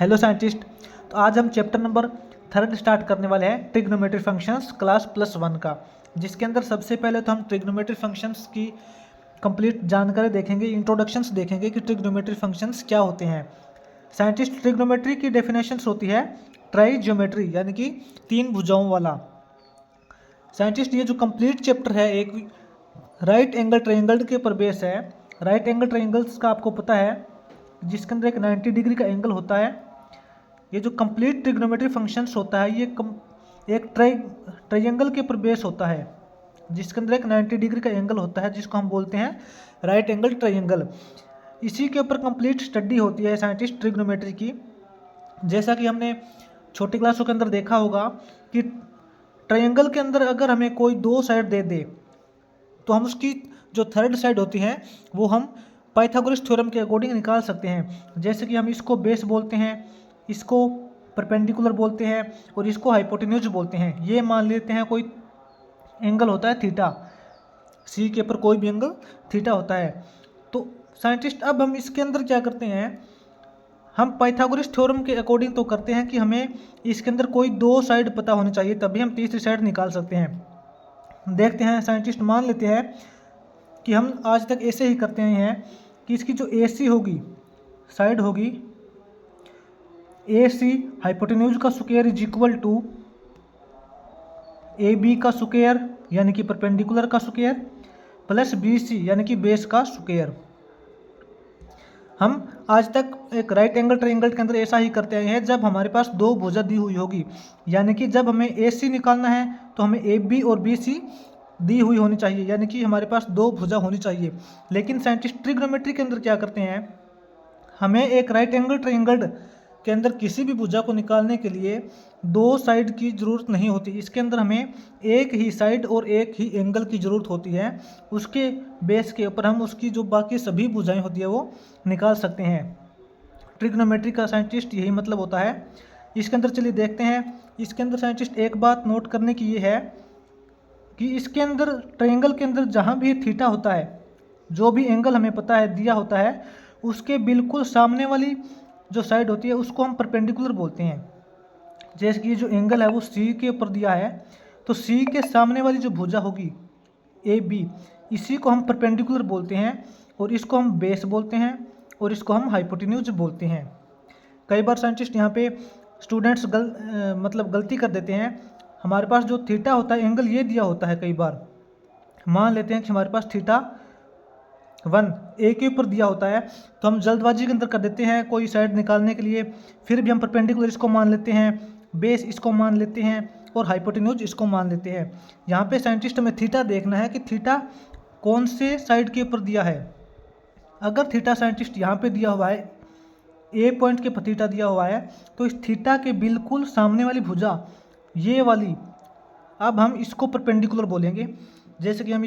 Hello scientist. तो आज हम चैप्टर नंबर 3 स्टार्ट करने वाले हैं ट्रिग्नोमेट्री फंक्शंस क्लास +1 का, जिसके अंदर सबसे पहले तो हम ट्रिग्नोमेट्री फंक्शंस की कंप्लीट जानकारी देखेंगे, इंट्रोडक्शंस देखेंगे कि ट्रिग्नोमेट्री फंक्शंस क्या होते हैं। साइंटिस्ट, ट्रिग्नोमेट्री की डेफिनेशंस होती है ट्राई ज्योमेट्री यानी कि 3 भुजाओं वाला। साइंटिस्ट, ये जो कंप्लीट चैप्टर है एक राइट एंगल ट्रायंगल के ऊपर बेस है। राइट एंगल ट्रायंगल्स का आपको पता है, जिसके अंदर एक 90 डिग्री का एंगल होता है। ये जो कंप्लीट ट्रिग्नोमेट्री फंक्शंस होता है ये एक ट्रायंगल के ऊपर बेस होता है, जिसके अंदर एक 90 डिग्री का एंगल होता है, जिसको हम बोलते हैं राइट एंगल ट्रायंगल। इसी के ऊपर कंप्लीट स्टडी होती है साइंटिस्ट ट्रिग्नोमेट्री की। जैसा कि हमने छोटी क्लासों के अंदर देखा होगा कि ट्रायंगल के अंदर अगर हमें कोई 2 साइड दे दे तो हम उसकी जो थर्ड साइड होती है वो हम पाइथागोरस थ्योरम के अकॉर्डिंग निकाल सकते हैं। जैसे कि हम इसको बेस बोलते हैं, इसको परपेंडिकुलर बोलते हैं और इसको हाइपोटेन्यूज बोलते हैं। ये मान लेते हैं कोई एंगल होता है थीटा, सी के ऊपर कोई भी एंगल थीटा होता है। तो साइंटिस्ट, अब हम इसके अंदर क्या करते हैं, हम पाइथागोरस थ्योरम के अकॉर्डिंग तो करते हैं कि हमें इसके अंदर कोई 2 साइड पता होनी चाहिए, तभी हम तीसरी साइड निकाल सकते हैं। देखते हैं साइंटिस्ट, मान लेते हैं कि हम आज तक ऐसे ही करते हैं कि इसकी जो AC होगी, साइड होगी AC हाइपोटेन्यूज का square is equal to AB का स्क्वायर यानी कि परपेंडिकुलर का स्क्वायर प्लस BC यानी कि बेस का स्क्वायर। हम आज तक एक राइट एंगल ट्रायंगल के अंदर ऐसा ही करते आए हैं। जब हमारे पास 2 भुजा दी हुई होगी, यानी कि जब हमें AC निकालना है तो हमें AB और BC दी हुई होनी चाहिए, यानी कि हमारे पास 2 भुजा होनी चाहिए। लेकिन साइंटिस्ट ट्रिग्नोमेट्री के अंदर क्या करते हैं, हमें एक राइट एंगल ट्रायंगल के अंदर किसी भी भुजा को निकालने के लिए 2 साइड की ज़रूरत नहीं होती। इसके अंदर हमें एक ही साइड और एक ही एंगल की ज़रूरत होती है। उसके बेस के ऊपर हम उसकी जो बाकी सभी भुजाएं होती है वो निकाल सकते हैं। ट्रिग्नोमेट्री का साइंटिस्ट यही मतलब होता है। इसके अंदर चलिए देखते हैं। इसके अंदर साइंटिस्ट एक बात नोट करने की ये है कि इसके अंदर ट्रायंगल के अंदर जहाँ भी थीटा होता है, जो भी एंगल हमें पता है दिया होता है, उसके बिल्कुल सामने वाली जो साइड होती है उसको हम परपेंडिकुलर बोलते हैं। जैसे कि जो एंगल है वो C के ऊपर दिया है, तो C के सामने वाली जो भुजा होगी AB, इसी को हम परपेंडिकुलर बोलते हैं और इसको हम बेस बोलते हैं और इसको हम हाइपोटेन्यूज बोलते हैं। कई बार साइंटिस्ट यहाँ पे स्टूडेंट्स गलती कर देते हैं। हमारे पास जो थीटा होता है एंगल ये दिया होता है, कई बार मान लेते हैं कि हमारे पास θ1 A के ऊपर दिया होता है, तो हम जल्दबाजी के अंदर कर देते हैं कोई साइड निकालने के लिए। फिर भी हम परपेंडिकुलर इसको मान लेते हैं, बेस इसको मान लेते हैं और हाइपोटेन्यूज इसको मान लेते हैं। यहाँ पे साइंटिस्ट हमें थीटा देखना है कि थीटा कौन से साइड के ऊपर दिया है। अगर थीटा साइंटिस्ट यहाँ पे दिया हुआ है, A पॉइंट के पर थीटा दिया हुआ है, तो इस थीटा के बिल्कुल सामने वाली भुजा ये वाली, अब हम इसको परपेंडिकुलर बोलेंगे। जैसे कि हम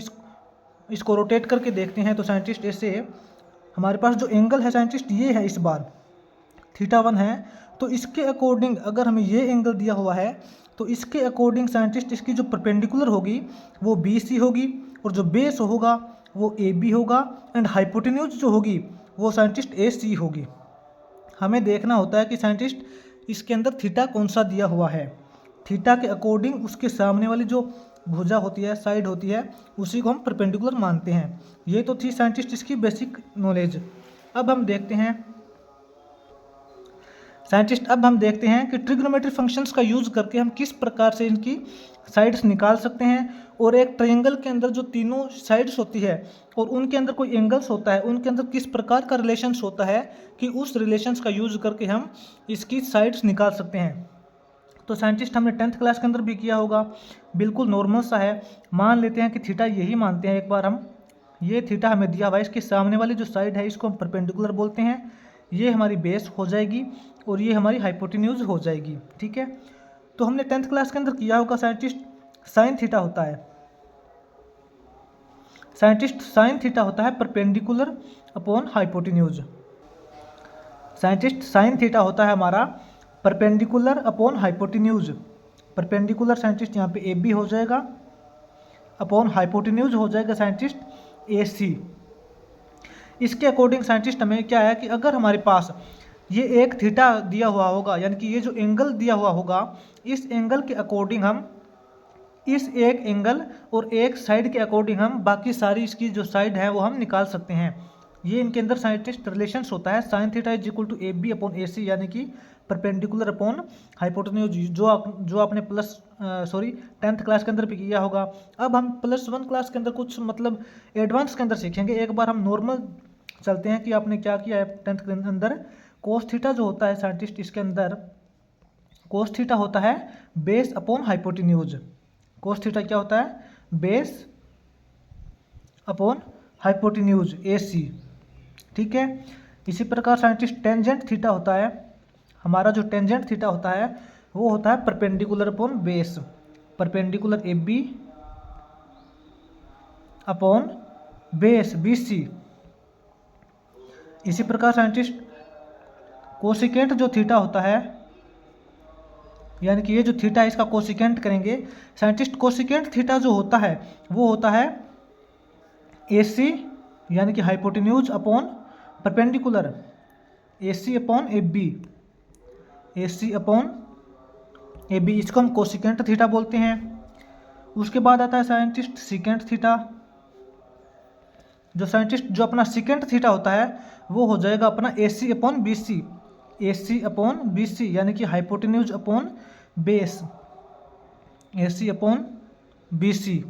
इसको रोटेट करके देखते हैं तो साइंटिस्ट ऐसे हमारे पास जो एंगल है साइंटिस्ट ये है, इस बार θ1 है, तो इसके अकॉर्डिंग अगर हमें ये एंगल दिया हुआ है तो इसके अकॉर्डिंग साइंटिस्ट इसकी जो परपेंडिकुलर होगी वो BC होगी और जो बेस होगा वो AB होगा एंड हाइपोटेन्यूज जो होगी वो साइंटिस्ट AC होगी। हमें देखना होता है कि साइंटिस्ट इसके अंदर थीटा कौन सा दिया हुआ है, थीटा के अकॉर्डिंग उसके सामने वाली जो भुजा होती है, साइड होती है, उसी को हम परपेंडिकुलर मानते हैं। ये तो थी साइंटिस्ट इसकी बेसिक नॉलेज। अब हम देखते हैं साइंटिस्ट, अब हम देखते हैं कि ट्रिग्नोमेट्री फंक्शंस का यूज़ करके हम किस प्रकार से इनकी साइड्स निकाल सकते हैं और एक ट्रायंगल के अंदर जो तीनों साइड्स होती है और उनके अंदर कोई एंगल्स होता है, उनके अंदर किस प्रकार का रिलेशंस होता है कि उस रिलेशंस का यूज़ करके हम इसकी साइड्स निकाल सकते हैं। तो साइंटिस्ट हमने 10th क्लास के अंदर भी किया होगा, बिल्कुल नॉर्मल सा है। मान लेते हैं कि थीटा यही मानते हैं एक बार हम, ये थीटा हमें दिया हुआ है, इसके सामने वाली जो साइड है इसको हम परपेंडिकुलर बोलते हैं। ये हमारी बेस हो जाएगी और ये हमारी हाइपोटेन्यूज हो जाएगी, ठीक है। तो हमने 10th क्लास के अंदर किया होगा साइंटिस्ट, साइन थीटा होता है, साइंटिस्ट साइन थीटा होता है perpendicular upon hypotenuse. Scientist sine theta होता है हमारा perpendicular upon hypotenuse. Perpendicular scientist यहाँ पे AB हो जाएगा, अपॉन हाइपोटेन्यूज हो जाएगा साइंटिस्ट AC। इसके अकॉर्डिंग साइंटिस्ट हमें क्या है कि अगर हमारे पास ये एक थीटा दिया हुआ होगा, यानी कि ये जो एंगल दिया हुआ होगा, इस एंगल के अकॉर्डिंग हम इस एक एंगल और एक साइड के अकॉर्डिंग हम बाकी सारी इसकी जो साइड है वो हम निकाल सकते हैं। ये इनके अंदर साइंटिस्ट रिलेशंस होता है, sine theta is equal to A B upon A C, यानी कि परपेंडिकुलर अपॉन हाइपोटेन्यूज, जो आपने प्लस 10th क्लास के अंदर भी किया होगा। अब हम +1 क्लास के अंदर कुछ मतलब एडवांस के अंदर सीखेंगे। एक बार हम नॉर्मल चलते हैं कि आपने क्या किया है 10th के अंदर। कोस थीटा जो होता है साइंटिस्ट, इसके अंदर कोस थीटा होता है base upon hypotenuse. Cos theta क्या होता है? बेस अपॉन हाइपोटेन्यूज ए सी, ठीक है। इसी प्रकार साइंटिस्ट टेंजेंट थीटा होता है, हमारा जो टेंजेंट थीटा होता है वो होता है perpendicular upon base, perpendicular A B upon base B C. इसी प्रकार साइंटिस्ट कोसिकेंट जो थीटा होता है, यानी कि ये जो थीटा है इसका कोसिकेंट करेंगे साइंटिस्ट। कोसिकेंट थीटा जो होता है वो होता है ए सी, यानी कि hypotenuse upon perpendicular, A C upon A B, A C upon A B, इसको हम कोसिकेंट थीटा बोलते हैं। उसके बाद आता है साइंटिस्ट सीकेंट थीटा। जो अपना सीकेंट थीटा होता है वो हो जाएगा अपना ए सी अपॉन बी सी, ए सी अपॉन बी सी, यानी कि हाइपोटेन्यूज अपॉन बेस, ए सी अपॉन बी सी।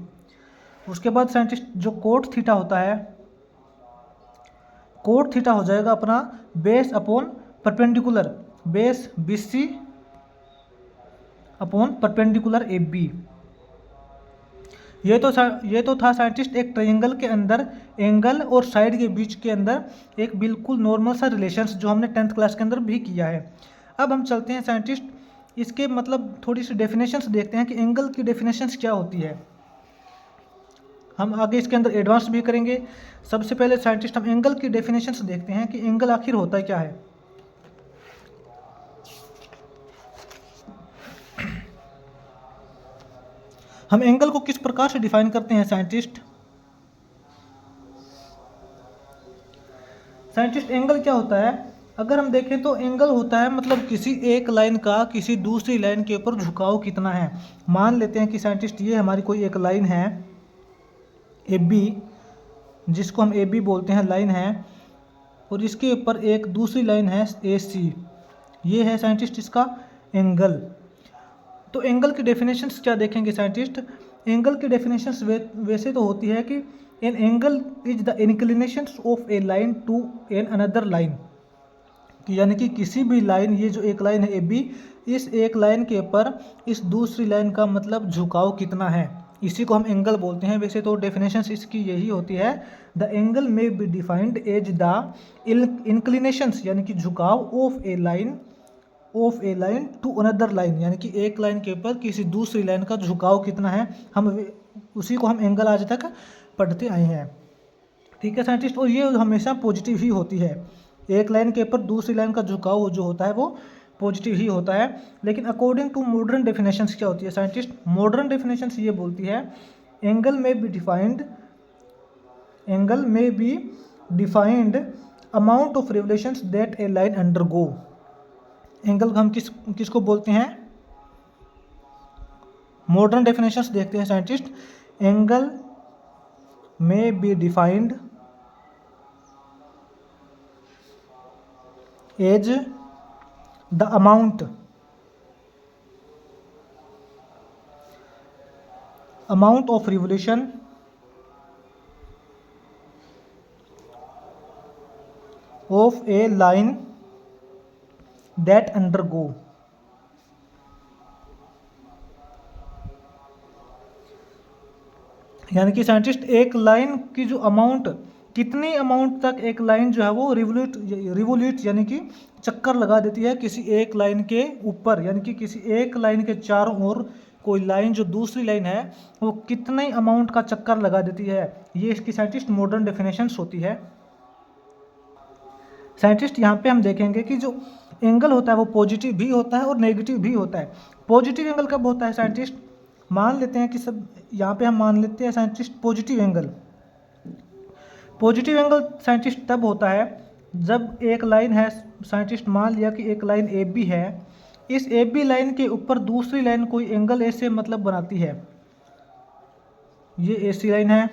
उसके बाद साइंटिस्ट जो कोट थीटा होता है, कोट थीटा हो जाएगा अपना base upon perpendicular, base B C upon perpendicular A B. ये तो था साइंटिस्ट एक ट्रायंगल के अंदर एंगल और साइड के बीच के अंदर एक बिल्कुल नॉर्मल सा रिलेशंस, जो हमने 10th क्लास के अंदर भी किया है। अब हम चलते हैं साइंटिस्ट इसके मतलब थोड़ी सी डेफिनेशंस देखते हैं कि एंगल की डेफिनेशंस क्या होती है। हम आगे इसके अंदर एडवांस भी करेंगे। सबसे पहले साइंटिस्ट हम एंगल की डेफिनेशंस देखते हैं कि एंगल आखिर होता है क्या है। हम एंगल को किस प्रकार से डिफाइन करते हैं साइंटिस्ट? एंगल क्या होता है? अगर हम देखें तो एंगल होता है मतलब किसी एक लाइन का किसी दूसरी लाइन के ऊपर झुकाव कितना है। मान लेते हैं कि साइंटिस्ट ये हमारी कोई एक लाइन है ए बी, जिसको हम ए बी बोलते हैं, लाइन है, और इसके ऊपर एक दूसरी लाइन है ए सी। ये है साइंटिस्ट इसका एंगल। तो एंगल की डेफिनेशंस क्या देखेंगे साइंटिस्ट? एंगल की डेफिनेशंस वैसे तो होती है कि an angle is the inclination of a line to an another line, यानी कि किसी भी लाइन, ये जो एक लाइन है ए बी, इस एक लाइन के ऊपर इस दूसरी लाइन का मतलब झुकाव कितना है, इसी को हम एंगल बोलते हैं। वैसे तो डेफिनेशंस इसकी यही होती है, the angle may be defined as the inclinations, यानी कि झुकाव of a line to another line, यानी कि एक लाइन के ऊपर किसी दूसरी लाइन का झुकाव कितना है, उसी को हम एंगल आज तक पढ़ते आए हैं, ठीक है साइंटिस्ट। और ये हमेशा पॉजिटिव ही होती है, एक लाइन के ऊपर दूसरी लाइन का झुकाव जो होता है वो पॉजिटिव ही होता है। लेकिन अकॉर्डिंग टू मॉडर्न डेफिनेशंस क्या होती है साइंटिस्ट? मॉडर्न डेफिनेशंस ये बोलती है angle may be defined amount of revolutions that a line undergo. Angle हम किसको बोलते हैं? मॉडर्न डेफिनेशंस देखते हैं scientist. Angle may be defined as the amount of revolution of a line that undergo. यानी कि साइंटिस्ट एक लाइन की जो अमाउंट, कितनी अमाउंट तक एक लाइन जो है वो रिवोल्यूट यानी कि चक्कर लगा देती है किसी एक लाइन के ऊपर, यानी कि किसी एक लाइन के चारों ओर कोई लाइन जो दूसरी लाइन है वो कितने अमाउंट का चक्कर लगा देती है, ये इसकी साइंटिस्ट मॉडर्न डेफिनेशंस होती है। साइंटिस्ट यहाँ पे हम देखेंगे कि जो एंगल होता है वो पॉजिटिव भी होता है और नेगेटिव भी होता है। पॉजिटिव एंगल कब होता है साइंटिस्ट? मान लेते हैं कि सब यहाँ पे हम मान लेते हैं साइंटिस्ट पॉजिटिव एंगल साइंटिस्ट तब होता है जब एक लाइन है, साइंटिस्ट मान लिया कि एक लाइन ए बी है, इस ए बी लाइन के ऊपर दूसरी लाइन कोई एंगल ऐसे मतलब बनाती है, ये ए सी लाइन है।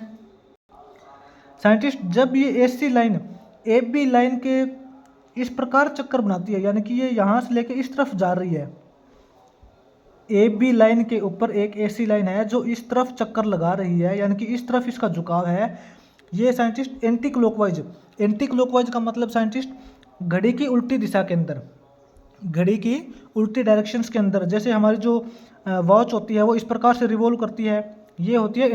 साइंटिस्ट जब ये ए सी लाइन ए बी लाइन के इस प्रकार चक्कर बनाती है, यानी कि ये यहाँ से लेके इस तरफ जा रही है, ए बी लाइन के ऊपर एक ऐसी लाइन है जो इस तरफ चक्कर लगा रही है, यानी कि इस तरफ इसका झुकाव है, ये scientist anti clockwise. Anti clockwise का मतलब साइंटिस्ट घड़ी की उल्टी दिशा के अंदर, घड़ी की उल्टी डायरेक्शंस के अंदर, जैसे हमारी जो वॉच होती है वो इस प्रकार से रिवॉल्व करती है, ये होती है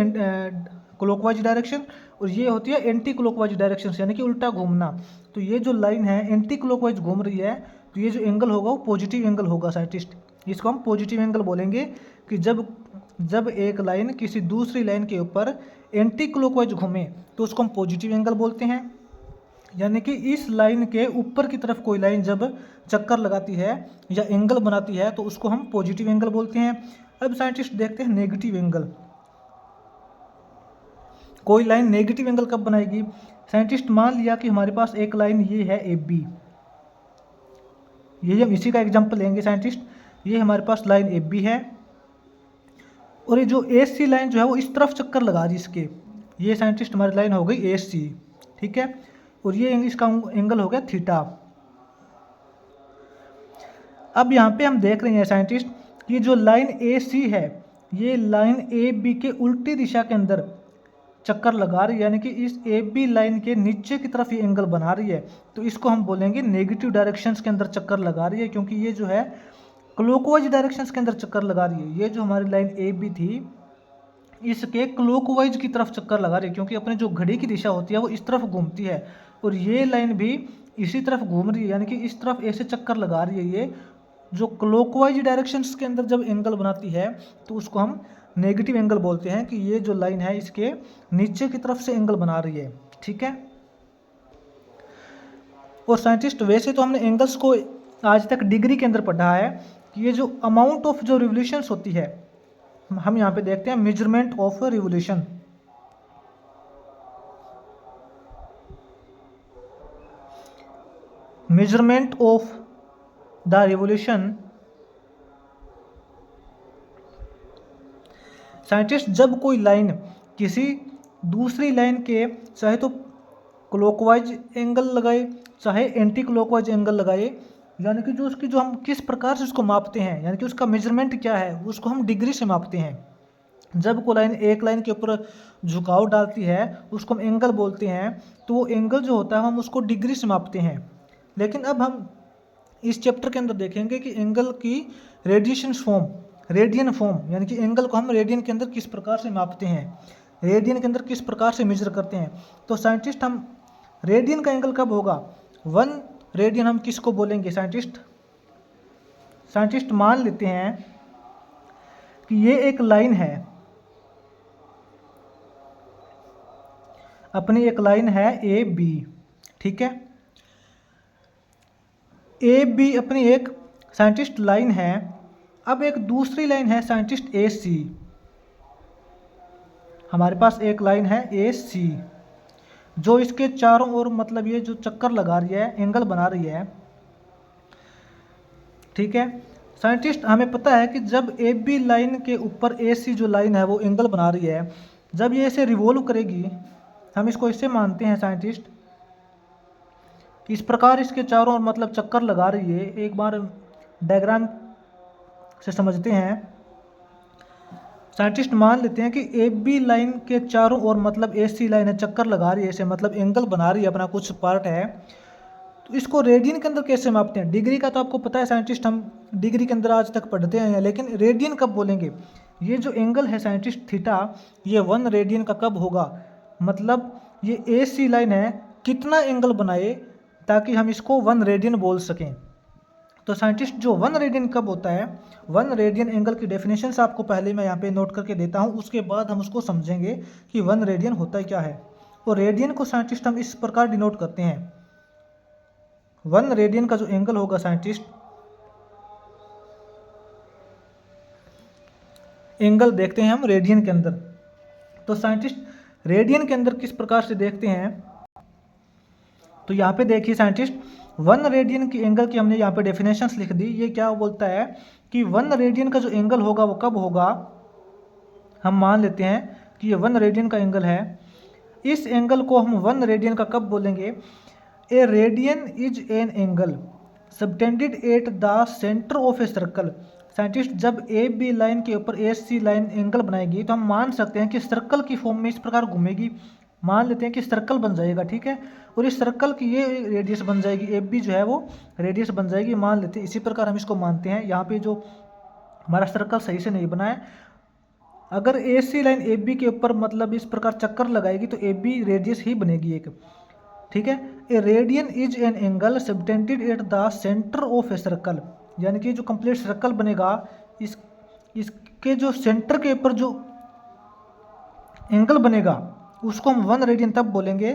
क्लॉकवाइज डायरेक्शन, और ये होती है एंटी क्लॉकवाइज डायरेक्शन, यानी कि उल्टा घूमना। तो ये जो लाइन है एंटी क्लॉकवाइज घूम रही है, तो ये जो एंगल होगा वो पॉजिटिव एंगल होगा साइंटिस्ट, इसको हम पॉजिटिव एंगल बोलेंगे। कि जब एक लाइन किसी दूसरी लाइन के ऊपर एंटी क्लॉकवाइज घूमे तो उसको हम पॉजिटिव एंगल बोलते हैं। यानी कि इस लाइन के ऊपर की तरफ कोई लाइन जब चक्कर लगाती है या एंगल बनाती है तो उसको हम पॉजिटिव एंगल बोलते हैं। अब साइंटिस्ट देखते हैं नेगेटिव एंगल। कोई लाइन नेगेटिव एंगल कब बनाएगी? साइंटिस्ट मान लिया कि हमारे पास एक लाइन ये है ए बी, ये हम इसी का एग्जांपल लेंगे साइंटिस्ट। ये हमारे पास लाइन ए बी है और ये जो ए सी लाइन जो है वो इस तरफ चक्कर लगा रही है इसके, ये साइंटिस्ट हमारी लाइन हो गई ए सी, ठीक है। और ये इसका एंगल हो गया थीटा। अब यहाँ पे हम देख रहे हैं साइंटिस्ट कि जो लाइन ए सी है ये लाइन ए बी के उल्टी दिशा के अंदर चक्कर लगा रही है, यानी कि इस ए बी लाइन के नीचे की तरफ ये एंगल बना रही है, तो इसको हम बोलेंगे नेगेटिव डायरेक्शंस के अंदर चक्कर लगा रही है, क्योंकि ये जो है क्लॉकवाइज डायरेक्शंस के अंदर चक्कर लगा रही है। ये जो हमारी लाइन ए बी थी इसके क्लॉकवाइज की तरफ चक्कर लगा रही है, क्योंकि अपने जो घड़ी की दिशा होती है वो इस तरफ घूमती है, और ये लाइन भी इसी तरफ घूम रही है, यानी कि इस तरफ ऐसे चक्कर लगा रही है। ये जो क्लॉकवाइज डायरेक्शंस के अंदर जब एंगल बनाती है तो उसको हम नेगेटिव एंगल बोलते हैं, कि ये जो लाइन है इसके नीचे की तरफ से एंगल बना रही है, ठीक है। और साइंटिस्ट वैसे तो हमने एंगल्स को आज तक डिग्री के अंदर पढ़ा है कि ये जो अमाउंट ऑफ जो रिवोल्यूशंस होती है, हम यहाँ पे देखते हैं measurement of revolution. Measurement of the revolution. Scientist जब कोई लाइन किसी दूसरी लाइन के चाहे तो क्लॉकवाइज एंगल लगाए चाहे एंटी क्लॉकवाइज एंगल लगाए, यानी कि जो उसकी जो हम किस प्रकार से उसको मापते हैं, यानी कि उसका मेजरमेंट क्या है उसको हम डिग्री से मापते हैं। जब कोई लाइन एक लाइन के ऊपर झुकाव डालती है उसको हम एंगल बोलते हैं, तो वो एंगल जो होता है हम उसको डिग्री से मापते हैं। लेकिन अब हम इस चैप्टर के अंदर देखेंगे कि एंगल की रेडिएशन फॉर्म, रेडियन फॉर्म, यानी कि एंगल को हम रेडियन के अंदर किस प्रकार से मापते हैं, रेडियन के अंदर किस प्रकार से मेजर करते हैं। तो साइंटिस्ट हम रेडियन का एंगल कब होगा? 1 रेडियन हम किसको बोलेंगे साइंटिस्ट मान लेते हैं कि ये एक लाइन है, अपनी एक लाइन है ए बी, ठीक है। ए बी अपनी एक साइंटिस्ट लाइन है। अब एक दूसरी लाइन है साइंटिस्ट ए सी, हमारे पास एक लाइन है ए सी जो इसके चारों ओर मतलब ये जो चक्कर लगा रही है, एंगल बना रही है, ठीक है। साइंटिस्ट हमें पता है कि जब ए बी लाइन के ऊपर ए सी जो लाइन है वो एंगल बना रही है, जब ये इसे रिवॉल्व करेगी, हम इसको इससे मानते हैं साइंटिस्ट, इस प्रकार इसके चारों ओर मतलब चक्कर लगा रही है। एक बार डायग्राम से समझते हैं। साइंटिस्ट मान लेते हैं कि ए बी लाइन के चारों ओर मतलब ए सी लाइन है चक्कर लगा रही है, इसे मतलब एंगल बना रही है, अपना कुछ पार्ट है। तो इसको रेडियन के अंदर कैसे मापते हैं? डिग्री का तो आपको पता है साइंटिस्ट, हम डिग्री के अंदर आज तक पढ़ते हैं, लेकिन रेडियन कब बोलेंगे? ये जो एंगल है साइंटिस्ट थीटा, ये 1 रेडियन का कब होगा? मतलब ये ए सी लाइन है कितना एंगल बनाए ताकि हम इसको 1 रेडियन बोल सकें। तो साइंटिस्ट जो 1 रेडियन कब होता है, 1 रेडियन एंगल की डेफिनेशन से आपको पहले मैं यहाँ पे नोट करके देता हूँ, उसके बाद हम उसको समझेंगे कि 1 रेडियन होता है क्या है। और रेडियन को साइंटिस्ट हम इस प्रकार डिनोट करते हैं, 1 रेडियन का जो एंगल होगा साइंटिस्ट, एंगल देखते हैं हम रेडियन के अंदर। तो साइंटिस्ट रेडियन के अंदर किस प्रकार से देखते हैं तो यहाँ पे देखिए साइंटिस्ट 1 रेडियन की एंगल की हमने यहाँ पे डेफिनेशंस लिख दी। ये क्या बोलता है कि 1 रेडियन का जो एंगल होगा वो कब होगा, हम मान लेते हैं कि ये 1 रेडियन का एंगल है। इस एंगल को हम 1 रेडियन का कब बोलेंगे, a radian is an angle subtended at the centre of a circle. Scientist जब ए बी लाइन के ऊपर ए सी लाइन एंगल बनाएगी तो हम मान सकते हैं कि सर्कल की फॉर्म में इस प्रकार घूमेगी। मान लेते हैं कि सर्कल बन जाएगा, ठीक है, और इस सर्कल की ये रेडियस बन जाएगी, ए बी जो है वो रेडियस बन जाएगी, मान लेते हैं। इसी प्रकार हम इसको मानते हैं। यहाँ पे जो हमारा सर्कल सही से नहीं बना है, अगर ए सी लाइन ए बी के ऊपर मतलब इस प्रकार चक्कर लगाएगी तो ए बी रेडियस ही बनेगी एक, ठीक है। A radian is an angle subtended at the centre of a circle, यानी कि जो कंप्लीट सर्कल बनेगा इसके जो सेंटर के ऊपर जो एंगल बनेगा उसको हम 1 रेडियन तब बोलेंगे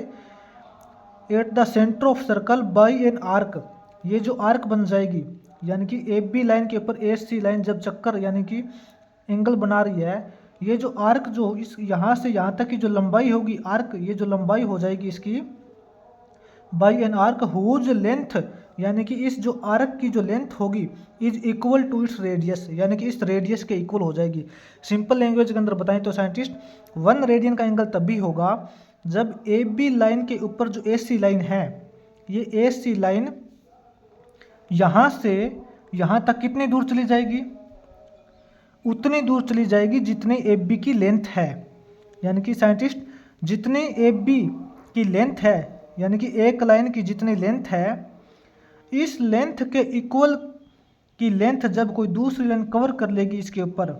eight the centre of circle by an arc. ये जो आर्क बन जाएगी यानी कि ए बी लाइन के ऊपर ए सी लाइन जब चक्कर यानी कि एंगल बना रही है, ये जो आर्क जो इस यहाँ से यहाँ तक की जो लंबाई होगी आर्क, ये जो लंबाई हो जाएगी इसकी by an arc whose length, यानी कि इस जो आर्क की जो लेंथ होगी is equal to its radius, यानी कि इस रेडियस के इक्वल हो जाएगी। सिंपल लैंग्वेज के अंदर बताएं तो साइंटिस्ट 1 रेडियन का एंगल तभी होगा जब ए बी लाइन के ऊपर जो ए सी लाइन है, ये ए सी लाइन यहाँ से यहाँ तक कितनी दूर चली जाएगी, उतनी दूर चली जाएगी जितनी ए बी की लेंथ है। यानी कि साइंटिस्ट जितनी ए बी की लेंथ है, यानी कि एक लाइन की जितनी लेंथ है, इस लेंथ के इक्वल की लेंथ जब कोई दूसरी लाइन कवर कर लेगी इसके ऊपर,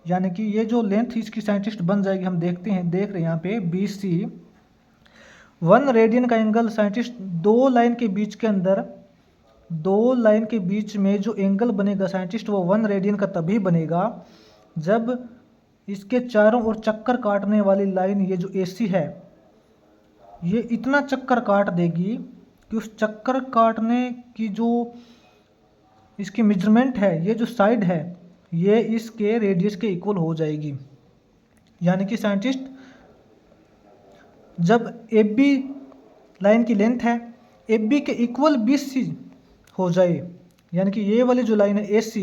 यानी कि ये जो लेंथ इसकी साइंटिस्ट बन जाएगी, हम देख रहे हैं यहाँ पे बी सी 1 रेडियन का एंगल साइंटिस्ट दो लाइन के बीच के अंदर, दो लाइन के बीच में जो एंगल बनेगा साइंटिस्ट वो 1 रेडियन का तभी बनेगा जब इसके चारों ओर चक्कर काटने वाली लाइन ये जो AC है ये इतना चक्कर काट देगी कि उस चक्कर काटने की जो इसकी मेजरमेंट है, ये जो साइड है ये इसके रेडियस के इक्वल हो जाएगी। यानी कि साइंटिस्ट जब AB लाइन की लेंथ है AB के इक्वल BC हो जाए, यानी कि ये वाली जो लाइन है AC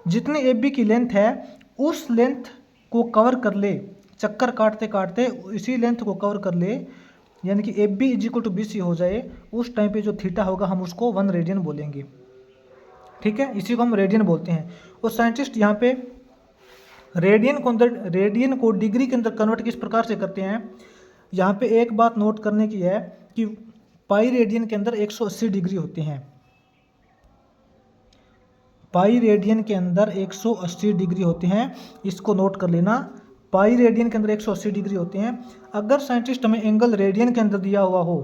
जितनी AB की लेंथ है उस लेंथ को कवर कर ले, चक्कर काटते काटते इसी लेंथ को कवर कर ले, यानी कि AB is equal to BC हो जाए, उस टाइम पे जो थीटा होगा हम उसको 1 रेडियन बोलेंगे, ठीक है, इसी को हम रेडियन बोलते हैं। और साइंटिस्ट यहाँ पे रेडियन को डिग्री के अंदर कन्वर्ट किस प्रकार से करते हैं, यहाँ पे एक बात नोट करने की है कि पाई रेडियन के अंदर 180 डिग्री होते हैं, पाई रेडियन के अंदर 180 डिग्री होते हैं, इसको नोट कर लेना। पाई रेडियन के अंदर 180 डिग्री होते हैं। अगर साइंटिस्ट हमें एंगल रेडियन के अंदर दिया हुआ हो,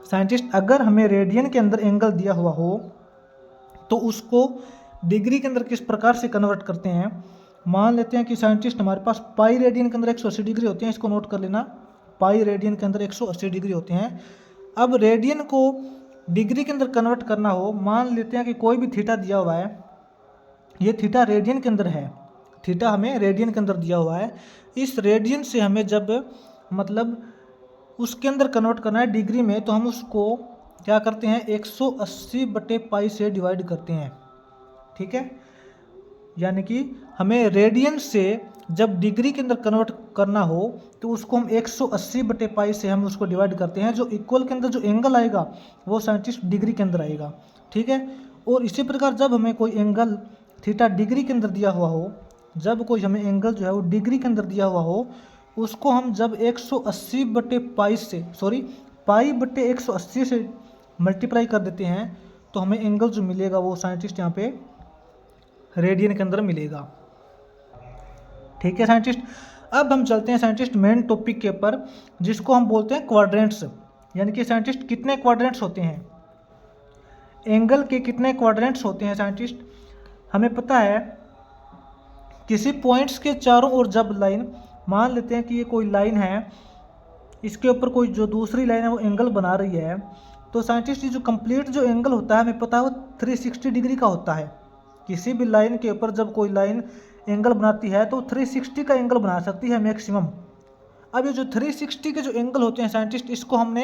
साइंटिस्ट अगर हमें रेडियन के अंदर एंगल दिया हुआ हो तो उसको डिग्री के अंदर किस प्रकार से कन्वर्ट करते हैं। मान लेते हैं कि साइंटिस्ट हमारे पास पाई रेडियन के अंदर 180 डिग्री होते हैं, इसको नोट कर लेना, पाई रेडियन के अंदर 180 डिग्री होते हैं। अब रेडियन को डिग्री के अंदर कन्वर्ट करना हो, मान लेते हैं कि कोई भी थीटा दिया हुआ है, ये थीटा रेडियन के अंदर है, थीटा हमें रेडियन के अंदर दिया हुआ है, इस रेडियन से हमें जब मतलब उसके अंदर कन्वर्ट करना है डिग्री में, तो हम उसको क्या करते हैं 180/पाई से डिवाइड करते हैं, ठीक है। यानी कि हमें रेडियन से जब डिग्री के अंदर कन्वर्ट करना हो तो उसको हम 180/पाई से हम उसको डिवाइड करते हैं, जो इक्वल के अंदर जो एंगल आएगा वो साइंटिस्ट डिग्री के अंदर आएगा, ठीक है। और इसी प्रकार जब हमें कोई एंगल थीटा डिग्री के अंदर दिया हुआ हो, जब कोई हमें एंगल जो है वो डिग्री के अंदर दिया हुआ हो, उसको हम जब 180/पाई से पाई/180 से मल्टीप्लाई कर देते हैं तो हमें एंगल जो मिलेगा वो साइंटिस्ट यहाँ पे रेडियन के अंदर मिलेगा, ठीक है साइंटिस्ट। अब हम चलते हैं साइंटिस्ट मेन टॉपिक के ऊपर, जिसको हम बोलते हैं क्वाड्रेंट्स। यानी कि साइंटिस्ट कितने क्वाड्रेंट्स होते हैं, एंगल के कितने क्वाड्रेंट्स होते हैं साइंटिस्ट। हमें पता है किसी पॉइंट्स के चारों ओर जब लाइन, मान लेते हैं कि ये कोई लाइन है, इसके ऊपर कोई जो दूसरी लाइन है वो एंगल बना रही है, तो साइंटिस्ट ये जो कंप्लीट जो एंगल होता है हमें पता है वो 360 डिग्री का होता है। किसी भी लाइन के ऊपर जब कोई लाइन एंगल बनाती है तो 360 का एंगल बना सकती है मैक्सिमम। अब ये जो 360 के जो एंगल होते हैं साइंटिस्ट, इसको हमने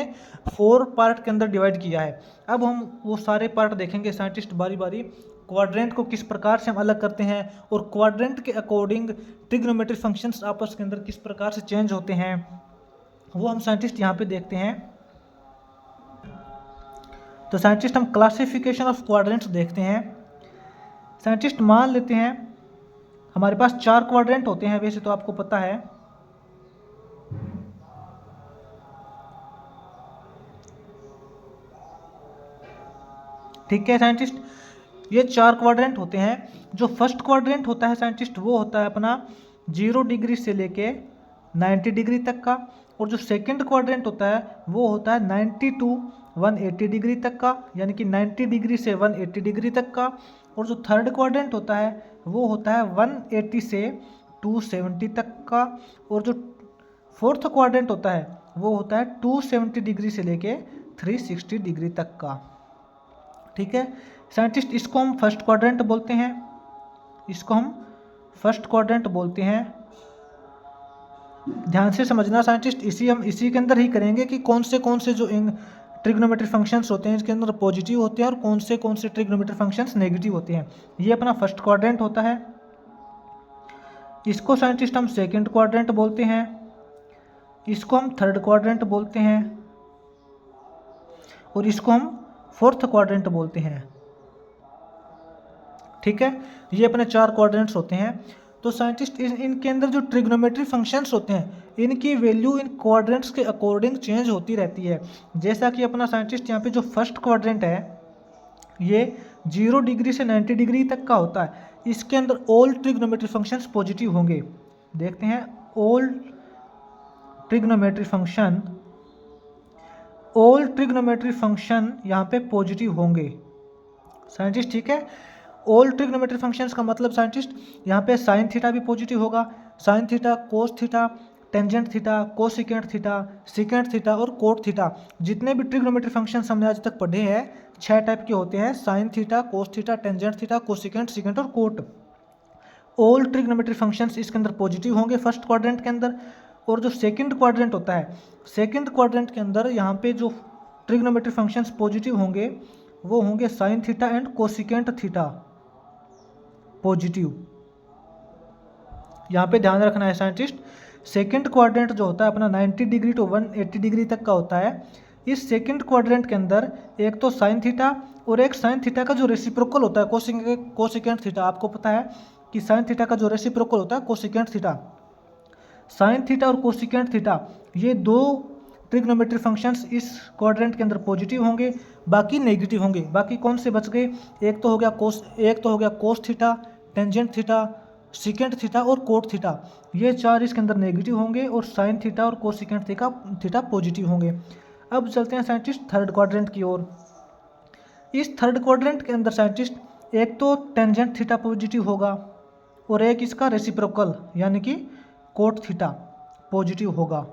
4 पार्ट के अंदर डिवाइड किया है। अब हम वो सारे पार्ट देखेंगे साइंटिस्ट बारी बारी। क्वाड्रेंट को किस प्रकार से हम अलग करते हैं और क्वाड्रेंट के अकॉर्डिंग ट्रिग्नोमेट्रिक फंक्शंस आपस के अंदर किस प्रकार से चेंज होते हैं, वो हम साइंटिस्ट यहाँ पे देखते हैं। तो साइंटिस्ट हम क्लासिफिकेशन ऑफ क्वाड्रेंट्स देखते हैं। साइंटिस्ट मान लेते हैं हमारे पास 4 क्वाड्रेंट होते हैं, वैसे तो आपको पता है। ठीक है साइंटिस्ट, ये 4 क्वाड्रेंट होते हैं। जो फर्स्ट क्वाड्रेंट होता है साइंटिस्ट, वो होता है अपना 0 डिग्री से लेके 90 डिग्री तक का, और जो सेकंड क्वाड्रेंट होता है वो होता है 90 टू 180 डिग्री तक का, यानी कि 90 डिग्री से 180 डिग्री तक का। और जो थर्ड क्वाड्रेंट होता है वो होता है 180 से 270 तक का। और जो फोर्थ क्वाड्रेंट होता है वो होता है 270 डिग्री से लेके 360 डिग्री तक का। ठीक है साइंटिस्ट, इसको हम फर्स्ट क्वाड्रेंट बोलते हैं, इसको हम फर्स्ट क्वाड्रेंट बोलते हैं। ध्यान से समझना साइंटिस्ट, इसी के अंदर ही करेंगे कि कौन से जो ट्रिग्नोमेट्रिक फंक्शंस होते हैं इसके अंदर पॉजिटिव होते हैं और कौन से ट्रिग्नोमेट्रिक फंक्शंस नेगेटिव होते हैं। ये अपना फर्स्ट क्वाड्रेंट होता है, इसको साइंटिस्ट हम सेकंड क्वाड्रेंट बोलते हैं, इसको हम थर्ड क्वाड्रेंट बोलते हैं, और इसको हम फोर्थ क्वाड्रेंट बोलते हैं। ठीक है, ये अपने 4 क्वाड्रेंट्स होते हैं। तो साइंटिस्ट इनके अंदर जो ट्रिग्नोमेट्री फंक्शंस होते हैं इनकी वैल्यू इन क्वाड्रेंट्स के अकॉर्डिंग चेंज होती रहती है। जैसा कि अपना साइंटिस्ट यहाँ पे जो फर्स्ट क्वाड्रेंट है ये 0 डिग्री से 90 डिग्री तक का होता है, इसके अंदर ऑल ट्रिग्नोमेट्री फंक्शंस पॉजिटिव होंगे। देखते हैं, ऑल ट्रिग्नोमेट्री फंक्शन यहाँ पे पॉजिटिव होंगे साइंटिस्ट। ठीक है, ऑल ट्रिग्नोमेट्री फंक्शंस का मतलब साइंटिस्ट यहाँ पे साइन थीटा भी पॉजिटिव होगा, sign theta, cos theta, tangent theta, cosecant theta, secant theta और कोट थीटा। जितने भी ट्रिग्नोमेट्री फंक्शंस हमने आज तक पढ़े हैं 6 टाइप के होते हैं, sign theta, cos theta, tangent theta, cosecant, secant और कोट। ऑल ट्रिग्नोमेट्री फंक्शंस इसके अंदर पॉजिटिव होंगे फर्स्ट क्वाड्रेंट के अंदर। और जो सेकंड क्वाड्रेंट होता है, सेकंड क्वाड्रेंट के अंदर यहाँ पे जो ट्रिग्नोमेट्री फंक्शंस पॉजिटिव होंगे वो होंगे sine theta and cosecant theta positive. यहाँ पे ध्यान रखना है साइंटिस्ट, सेकंड क्वाड्रेंट जो होता है अपना 90 डिग्री टू 180 डिग्री तक का होता है। इस सेकंड क्वाड्रेंट के अंदर एक तो साइन थीटा और एक साइन थीटा का जो रेसिप्रोकल होता है कोसिकेंट थीटा। आपको पता है कि साइन थीटा का जो रेसिप्रोकल होता है कोसिकेंट थीटा। साइन थीटा और कोसिकेंट थीटा ये 2 ट्रिग्नोमेट्री फंक्शंस इस क्वाड्रेंट के अंदर पॉजिटिव होंगे, बाकी नेगेटिव होंगे। बाकी कौन से बच गए, एक तो हो गया कोस theta, tangent theta, secant theta और कोट थीटा। ये 4 इसके अंदर नेगेटिव होंगे और साइन थीटा और कोसिकेंट थीटा पॉजिटिव होंगे। अब चलते हैं साइंटिस्ट थर्ड क्वाड्रेंट की ओर। इस थर्ड क्वाड्रेंट के अंदर साइंटिस्ट एक तो टेंजेंट थीटा पॉजिटिव होगा और एक इसका रेसिप्रोकल यानी कि कोट थीटा पॉजिटिव होगा।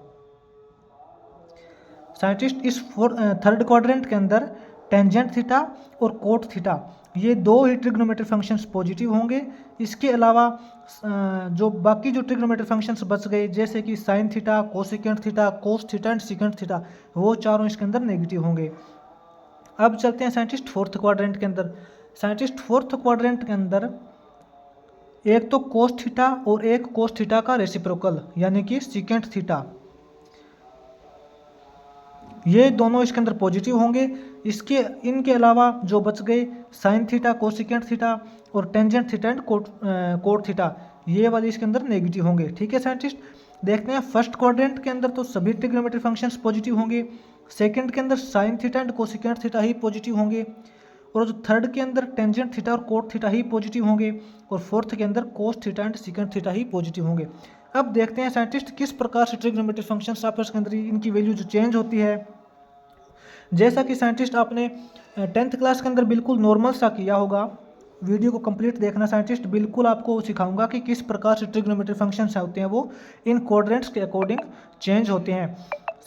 साइंटिस्ट इस थर्ड क्वाड्रेंट के अंदर टेंजेंट थीटा और कोट थीटा ये 2 ही ट्रिग्नोमेट्री फंक्शंस पॉजिटिव होंगे। इसके अलावा जो बाकी जो ट्रिग्नोमेट्री फंक्शंस बच गए जैसे कि sine theta, cosecant theta, cos theta and secant theta, वो चारों इसके अंदर नेगेटिव होंगे। अब चलते हैं साइंटिस्ट फोर्थ क्वाड्रेंट के अंदर। साइंटिस्ट फोर्थ क्वाड्रेंट के अंदर एक तो कोस थीटा और एक कोस थीटा का रेसिप्रोकल यानी कि सिकेंट थीटा, ये दोनों इसके अंदर पॉजिटिव होंगे। इनके अलावा जो बच गए साइन थीटा, कोसिकेंट थीटा और tangent theta and cot theta, ये वाले इसके अंदर नेगेटिव होंगे। ठीक है साइंटिस्ट, देखते हैं फर्स्ट क्वाड्रेंट के अंदर तो सभी ट्रिग्नोमेट्री फंक्शंस पॉजिटिव होंगे, सेकंड के अंदर sine theta and cosecant theta ही पॉजिटिव होंगे, और जो थर्ड के अंदर टेंजेंट थीटा और कोट थीटा ही पॉजिटिव होंगे, और फोर्थ के अंदर cos theta and secant theta ही पॉजिटिव होंगे। अब देखते हैं साइंटिस्ट किस प्रकार से ट्रिग्नोमेट्री फंक्शंस आपस के अंदर इनकी वैल्यू जो चेंज होती है। जैसा कि साइंटिस्ट आपने 10th क्लास के अंदर बिल्कुल नॉर्मल सा किया होगा, वीडियो को कंप्लीट देखना साइंटिस्ट, बिल्कुल आपको सिखाऊंगा कि किस प्रकार से ट्रिग्नोमेट्री फंक्शंस होते हैं वो इन क्वाड्रेंट्स के अकॉर्डिंग चेंज होते हैं।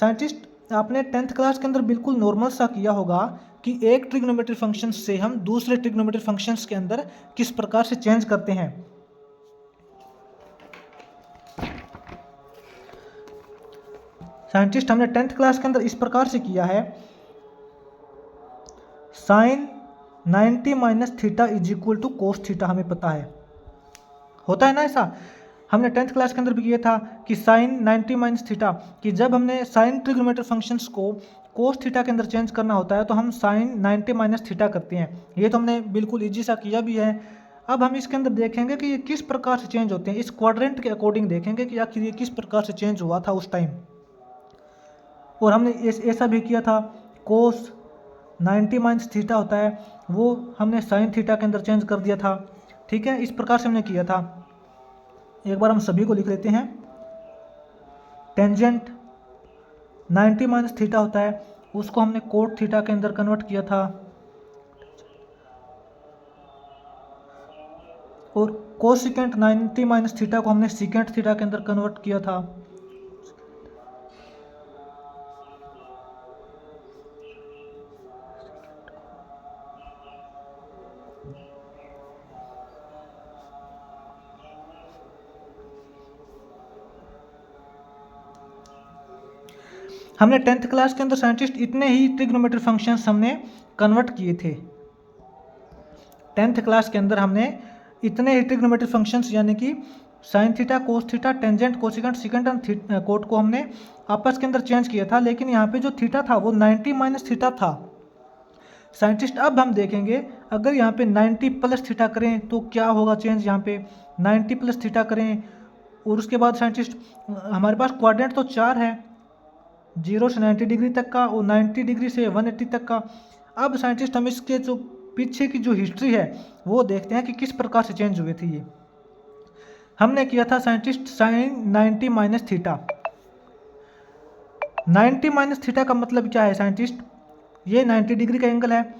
साइंटिस्ट आपने 10th क्लास के अंदर बिल्कुल नॉर्मल सा किया होगा कि एक ट्रिग्नोमेट्री फंक्शन से हम दूसरे ट्रिग्नोमेट्री फंक्शंस के अंदर किस प्रकार से चेंज करते हैं। साइंटिस्ट हमने 10th क्लास के अंदर इस प्रकार से किया है, sine 90 minus theta is equal to cos theta, हमें पता है, होता है ना ऐसा। हमने 10th क्लास के अंदर भी किया था कि साइन 90 माइनस थीटा, कि जब हमने साइन ट्रिग्नोमेट्रिक फंक्शंस को कोस थीटा के अंदर चेंज करना होता है तो हम साइन 90 माइनस थीटा करते हैं। ये तो हमने बिल्कुल ईजी सा किया भी है। अब हम इसके अंदर देखेंगे कि ये किस प्रकार से चेंज होते हैं, इस क्वाड्रेंट के अकॉर्डिंग देखेंगे कि आखिर ये किस प्रकार से चेंज हुआ था उस टाइम। और हमने ऐसा भी किया था, कोस 90 माइनस थीटा होता है वो हमने साइन थीटा के अंदर चेंज कर दिया था। ठीक है, इस प्रकार से हमने किया था। एक बार हम सभी को लिख लेते हैं। टेंजेंट 90 माइनस थीटा होता है, उसको हमने कोट थीटा के अंदर कन्वर्ट किया था, और कोसिकेंट 90 माइनस थीटा को हमने सीकेंट थीटा के अंदर कन्वर्ट किया था। हमने 10th क्लास के अंदर साइंटिस्ट इतने ही ट्रिग्नोमेट्रिक फंक्शंस हमने कन्वर्ट किए थे। 10th क्लास के अंदर हमने इतने ही ट्रिग्नोमेट्रिक फंक्शंस यानी कि sine theta, cos theta, tangent, cosecant, secant and cot को हमने आपस के अंदर चेंज किया था। लेकिन यहाँ पे जो थीटा था वो 90 माइनस थीटा था। साइंटिस्ट अब हम देखेंगे, अगर यहाँ पे 90 प्लस थीटा करें तो क्या होगा चेंज। यहाँ पे 90 प्लस थीटा करें और उसके बाद साइंटिस्ट हमारे पास क्वाड्रेंट तो 4 है, 0 से 90 डिग्री तक का और 90 डिग्री से 180 तक का। अब साइंटिस्ट हम इसके जो पीछे की जो हिस्ट्री है वो देखते हैं कि किस प्रकार से चेंज हुए थे ये। हमने किया था scientist sine 90 minus theta. 90 minus theta का मतलब क्या है साइंटिस्ट, ये 90 डिग्री का एंगल है।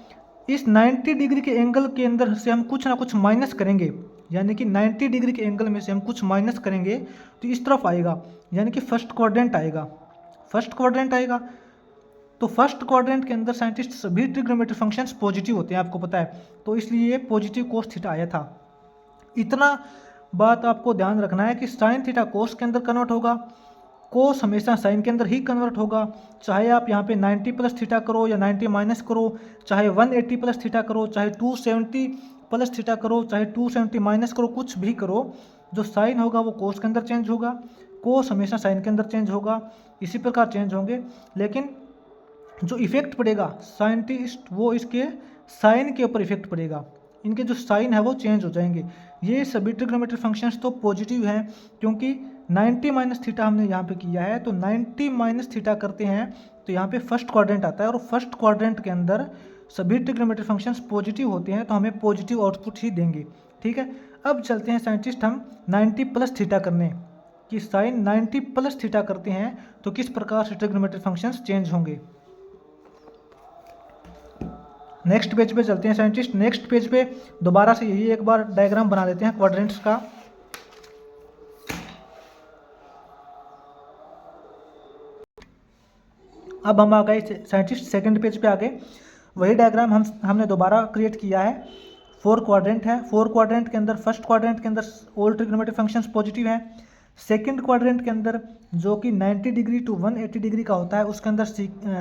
इस 90 डिग्री के एंगल के अंदर से हम कुछ ना कुछ माइनस करेंगे, यानी कि 90 डिग्री के एंगल में से हम कुछ माइनस करेंगे तो इस तरफ आएगा, यानी कि फर्स्ट क्वाड्रेंट आएगा। फर्स्ट क्वाड्रेंट आएगा तो फर्स्ट क्वाड्रेंट के अंदर साइंटिस्ट सभी ट्रिग्नोमेट्रिक फंक्शंस पॉजिटिव होते हैं, आपको पता है, तो इसलिए पॉजिटिव कोस थीटा आया था। इतना बात आपको ध्यान रखना है कि साइन थीटा कोस के अंदर कन्वर्ट होगा, कोस हमेशा साइन के अंदर ही कन्वर्ट होगा। चाहे आप यहाँ पे 90 प्लस थीटा करो या 90 माइनस करो, चाहे 180 प्लस थीटा करो, चाहे 270 प्लस थीटा करो, चाहे 270 माइनस करो, कुछ भी करो, जो साइन होगा वो कोस के अंदर चेंज होगा, कोस हमेशा साइन के अंदर चेंज होगा, इसी प्रकार चेंज होंगे। लेकिन जो इफेक्ट पड़ेगा साइंटिस्ट वो इसके साइन के ऊपर इफेक्ट पड़ेगा, इनके जो साइन है वो चेंज हो जाएंगे। ये सभी ट्रिग्नोमेट्रिक फंक्शंस तो पॉजिटिव हैं, क्योंकि 90 माइनस थीटा हमने यहाँ पे किया है, तो 90 माइनस थीटा करते हैं तो यहाँ पे फर्स्ट क्वाड्रेंट आता है, और फर्स्ट क्वाड्रेंट के अंदर सभी ट्रिग्नोमेट्रिक फंक्शंस पॉजिटिव होते हैं, तो हमें पॉजिटिव आउटपुट ही देंगे। ठीक है, अब चलते हैं साइंटिस्ट हम 90 प्लस थीटा करने, कि साइन 90 प्लस थीटा करते हैं तो किस प्रकार से ट्रिग्नोमेट्रिक फंक्शंस चेंज होंगे। नेक्स्ट पेज पे चलते हैं साइंटिस्ट। नेक्स्ट पेज पे दोबारा से यही एक बार डायग्राम बना लेते हैं क्वाड्रेंट्स का। अब हम आ गए साइंटिस्ट सेकंड पेज पे आ गए। वही डायग्राम हमने दोबारा क्रिएट किया है। 4 क्वाड्रेंट है, 4 क्वाड्रेंट के अंदर फर्स्ट क्वाड्रेंट के अंदर ऑल ट्रिग्नोमेट्रिक फंक्शंस पॉजिटिव हैं। सेकंड क्वाड्रेंट के अंदर जो कि 90 डिग्री टू 180 डिग्री का होता है उसके अंदर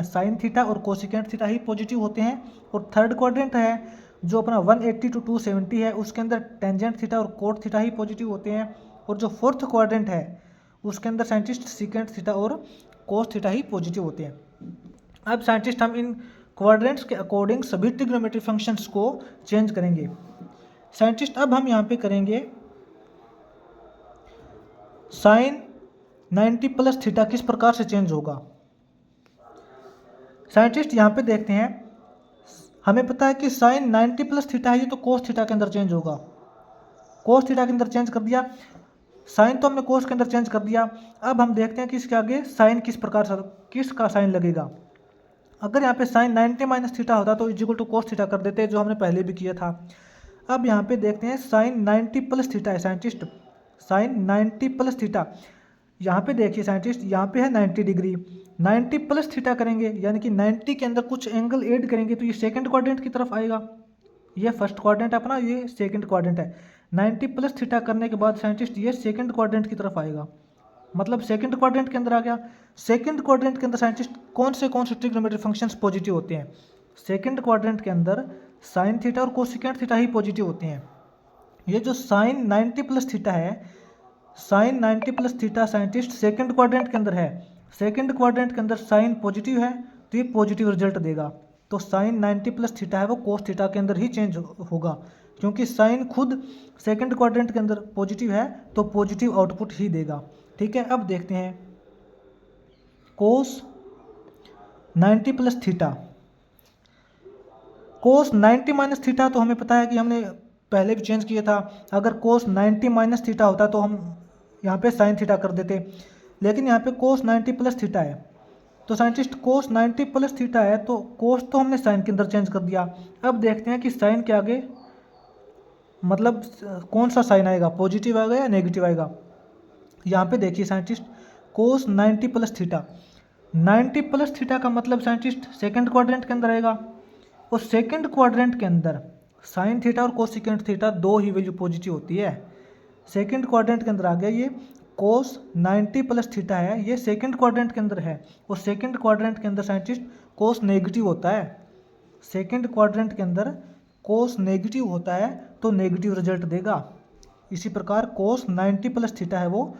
साइन थीटा और कोसिकेंट थीटा ही पॉजिटिव होते हैं। और थर्ड क्वाड्रेंट है जो अपना 180 टू 270 है, उसके अंदर टेंजेंट थीटा और कोट थीटा ही पॉजिटिव होते हैं। और जो फोर्थ क्वाड्रेंट है उसके अंदर साइंटिस्ट सीकेंट थीटा और कोस थीटा ही पॉजिटिव होते हैं। अब साइंटिस्ट हम इन क्वाड्रेंट्स के अकॉर्डिंग सभी ट्रिग्नोमेट्रिक फंक्शंस को चेंज करेंगे। साइंटिस्ट अब हम यहाँ पे करेंगे साइन 90 प्लस थीटा किस प्रकार से चेंज होगा। साइंटिस्ट यहाँ पे देखते हैं, हमें पता है कि साइन 90 प्लस थीटा है तो कोस थीटा के अंदर चेंज होगा। कोस थीटा के अंदर चेंज कर दिया, साइन तो हमने कोस के अंदर चेंज कर दिया। अब हम देखते हैं कि इसके आगे साइन किस प्रकार से किसका साइन लगेगा। अगर यहाँ पे साइन 90 माइनस थीटा होता तो इक्वल टू कोस थीटा कर देते, जो हमने पहले भी किया था। अब यहाँ पे देखते हैं साइन 90 प्लस थीटा है साइंटिस्ट, साइन 90 प्लस थीटा। यहाँ पे देखिए साइंटिस्ट, यहाँ पे है 90 डिग्री, 90 प्लस थीटा करेंगे यानी कि 90 के अंदर कुछ एंगल ऐड करेंगे तो ये सेकंड क्वाड्रेंट की तरफ आएगा। ये फर्स्ट क्वाड्रेंट अपना, ये सेकंड क्वाड्रेंट है। 90 प्लस थीटा करने के बाद साइंटिस्ट ये सेकंड क्वाड्रेंट की तरफ आएगा। मतलब सेकंड क्वाड्रेंट के अंदर आ गया। सेकंड क्वाड्रेंट के अंदर साइंटिस्ट कौन से ट्रिग्नोमेट्रिक फंक्शंस पॉजिटिव होते हैं? सेकंड क्वाड्रेंट के अंदर साइन थीटा और कोसिकेंट थीटा ही पॉजिटिव होते हैं। ये जो साइन 90 प्लस थीटा है, sine 90 plus theta scientist second quadrant के अंदर है। सेकंड क्वाड्रेंट के अंदर साइन पॉजिटिव है तो ये पॉजिटिव रिजल्ट देगा। तो साइन 90 प्लस थीटा है वो कोस थीटा के अंदर ही चेंज होगा, क्योंकि साइन खुद सेकंड क्वाड्रेंट के अंदर पॉजिटिव है तो पॉजिटिव आउटपुट ही देगा। ठीक है, अब देखते हैं कोस 90 प्लस थीटा। कोस 90 माइनस थीटा तो हमें पता है कि हमने पहले भी चेंज किया था। अगर कोस 90 माइनस थीटा होता तो हम यहाँ पे साइन थीटा कर देते, लेकिन यहाँ पे कोस 90 प्लस थीटा है। तो साइंटिस्ट कोस 90 प्लस थीटा है तो कोस तो हमने साइन के अंदर चेंज कर दिया। अब देखते हैं कि साइन के आगे मतलब कौन सा साइन आएगा, पॉजिटिव आएगा या नेगेटिव आएगा। यहाँ पे देखिए साइंटिस्ट कोस 90 प्लस थीटा, 90 प्लस थीटा का मतलब साइंटिस्ट सेकंड क्वाड्रेंट के अंदर आएगा। और सेकंड क्वाड्रेंट के अंदर साइन थीटा और कोसिकेंट थीटा दो ही वैल्यू पॉजिटिव होती है। सेकंड क्वाड्रेंट के अंदर आ गया ये कोस 90 प्लस थीटा है, ये सेकंड क्वाड्रेंट के अंदर है। और सेकंड क्वाड्रेंट के अंदर साइंटिस्ट कोस नेगेटिव होता है। सेकंड क्वाड्रेंट के अंदर कोस नेगेटिव होता है तो नेगेटिव रिजल्ट देगा। इसी प्रकार कोस 90 प्लस थीटा है वो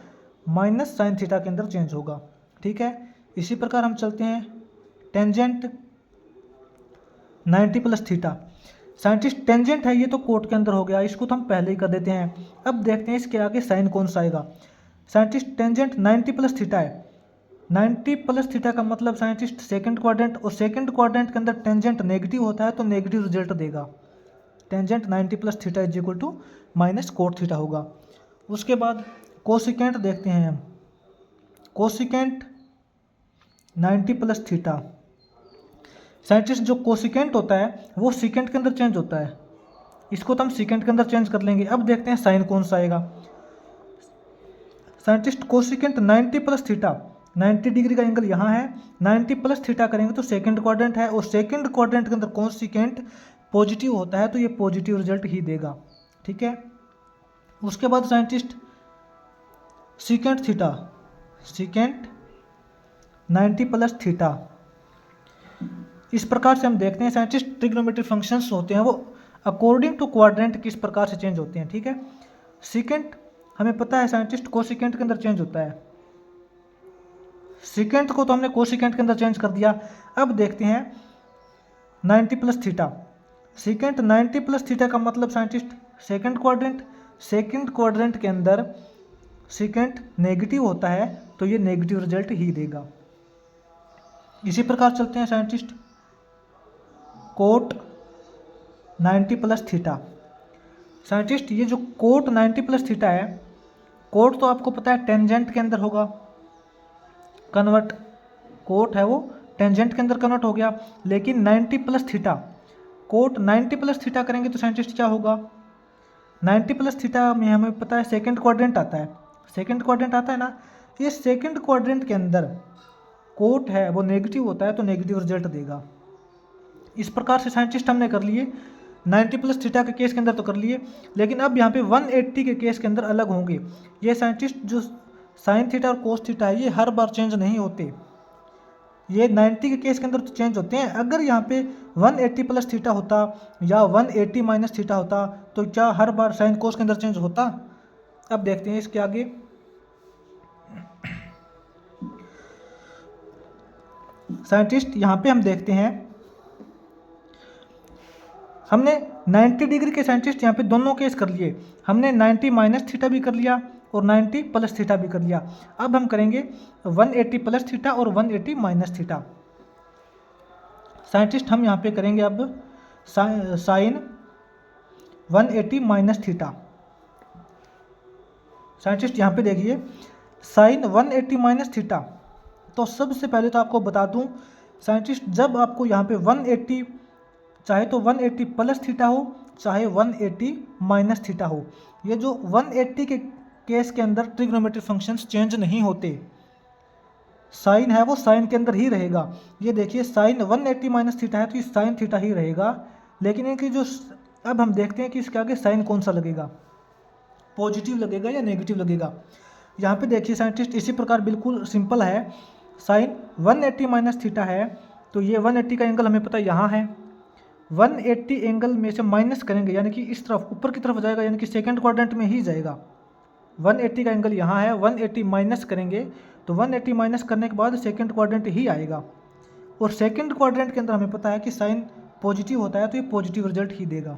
माइनस साइन थीटा के अंदर चेंज होगा। ठीक है, इसी प्रकार हम चलते हैं tangent 90 plus theta. Scientist tangent है ये तो कोट के अंदर हो गया, इसको तो हम पहले ही कर देते हैं। अब देखते हैं इसके आगे साइन कौन सा आएगा। साइंटिस्ट टेंजेंट 90 प्लस थीटा है, 90 प्लस थीटा का मतलब साइंटिस्ट सेकंड क्वाड्रेंट, और सेकंड क्वाड्रेंट के अंदर टेंजेंट नेगेटिव होता है तो नेगेटिव रिजल्ट देगा। Tangent 90 plus theta is equal to minus cot theta होगा। उसके बाद कोसिकेंट देखते हैं हम, कोसिकेंट 90 प्लस थीटा। साइंटिस्ट जो कोसिकेंट होता है वो सीकेंट के अंदर चेंज होता है, इसको तो हम सीकेंट के अंदर चेंज कर लेंगे। अब देखते हैं साइन कौन सा आएगा। Scientist cosecant 90 plus theta, 90 degree का एंगल यहाँ है, 90 प्लस थीटा करेंगे तो सेकंड क्वाड्रेंट है, और सेकंड क्वाड्रेंट के अंदर कोसिकेंट पॉजिटिव होता है तो ये पॉजिटिव रिजल्ट ही देगा। ठीक है, उसके बाद scientist secant theta, secant 90 plus theta. इस प्रकार से हम देखते हैं साइंटिस्ट ट्रिग्नोमेट्रिक फंक्शंस होते हैं वो अकॉर्डिंग टू क्वाड्रेंट किस प्रकार से चेंज होते हैं। ठीक है, सीकेंट हमें पता है साइंटिस्ट कोसिकेंट के अंदर चेंज होता है, सीकेंट को तो हमने कोसिकेंट के अंदर चेंज कर दिया। अब देखते हैं 90 plus theta. Secant 90 plus theta का मतलब scientist second quadrant, second quadrant के अंदर सीकेंट नेगेटिव होता है तो ये नेगेटिव रिजल्ट ही देगा। इसी प्रकार चलते हैं scientist cot 90 plus theta. Scientist ये जो कोट 90 प्लस थीटा है, कोट तो आपको पता है टेंजेंट के अंदर होगा कन्वर्ट, कोट है वो टेंजेंट के अंदर कन्वर्ट हो गया। लेकिन 90 plus theta, cot 90 plus theta करेंगे तो साइंटिस्ट क्या होगा, 90 प्लस थीटा में हमें पता है सेकंड क्वाड्रेंट आता है, सेकंड क्वाड्रेंट आता है ना, ये सेकंड क्वाड्रेंट के अंदर कोट है वो नेगेटिव होता है तो नेगेटिव रिजल्ट देगा। इस प्रकार से साइंटिस्ट हमने कर लिए 90 प्लस थीटा के केस के अंदर तो कर लिए, लेकिन अब यहाँ पे 180 के केस के अंदर अलग होंगे। ये साइंटिस्ट जो साइन थीटा और कोस थीटा है ये हर बार चेंज नहीं होते, ये 90 के केस के अंदर तो चेंज होते हैं। अगर यहाँ पे 180 प्लस थीटा होता या 180 माइनस थीटा होता तो क्या हर बार साइन कोस के अंदर चेंज होता? अब देखते हैं इसके आगे। साइंटिस्ट यहाँ पे हम देखते हैं, हमने 90 डिग्री के साइंटिस्ट यहाँ पे दोनों केस कर लिए, हमने 90 माइनस थीटा भी कर लिया और 90 प्लस थीटा भी कर लिया। अब हम करेंगे 180 प्लस थीटा और 180 माइनस थीटा। साइंटिस्ट हम यहाँ पे करेंगे अब साइन 180 माइनस थीटा। साइंटिस्ट यहाँ पे देखिए साइन 180 माइनस थीटा, तो सबसे पहले तो आपको बता दूं साइंटिस्ट जब आपको यहाँ पे 180 चाहे तो 180 प्लस थीटा हो चाहे 180 माइनस थीटा हो, ये जो 180 के केस के अंदर ट्रिग्नोमेट्रिक फंक्शंस चेंज नहीं होते, साइन है वो साइन के अंदर ही रहेगा। ये देखिए साइन 180 माइनस थीटा है तो ये साइन थीटा ही रहेगा, लेकिन इनकी जो अब हम देखते हैं कि इसके आगे साइन कौन सा लगेगा, पॉजिटिव लगेगा या नेगेटिव लगेगा। यहाँ पे देखिए साइंटिस्ट इसी प्रकार बिल्कुल सिंपल है, साइन 180 माइनस थीटा है तो ये 180 का एंगल हमें पता है यहाँ है, 180 एंगल में से माइनस करेंगे यानी कि इस तरफ ऊपर की तरफ जाएगा, यानी कि सेकंड क्वाड्रेंट में ही जाएगा। 180 का एंगल यहाँ है, 180 माइनस करेंगे तो 180 माइनस करने के बाद सेकंड क्वाड्रेंट ही आएगा, और सेकंड क्वाड्रेंट के अंदर हमें पता है कि साइन पॉजिटिव होता है तो ये पॉजिटिव रिजल्ट ही देगा।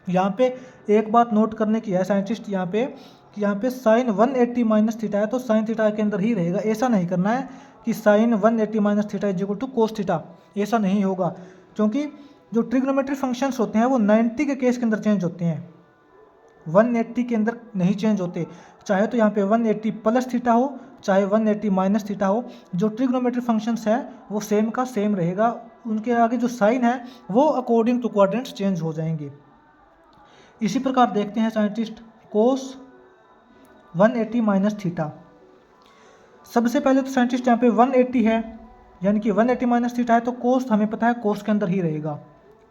यहाँ पे एक बात नोट करने की है साइंटिस्ट यहाँ पे कि यहाँ पे साइन 180 माइनस थीटा है तो साइन थीटा के अंदर ही रहेगा। ऐसा नहीं करना है कि sine 180 minus theta is equal to cos theta, ऐसा नहीं होगा, क्योंकि जो ट्रिग्नोमेट्री फंक्शंस होते हैं वो 90 के केस के अंदर चेंज होते हैं, 180 के अंदर नहीं चेंज होते। चाहे तो यहाँ पे 180 प्लस थीटा हो चाहे 180 माइनस थीटा हो, जो ट्रिग्नोमेट्री फंक्शंस है वो सेम का सेम रहेगा, उनके आगे जो साइन है वो अकॉर्डिंग टू क्वाड्रेंट्स चेंज हो जाएंगे। इसी प्रकार देखते हैं साइंटिस्ट कोस 180 माइनस थीटा। सबसे पहले तो साइंटिस्ट यहाँ पे 180 है यानी कि 180 माइनस थीटा है तो कोस हमें पता है कोस के अंदर ही रहेगा,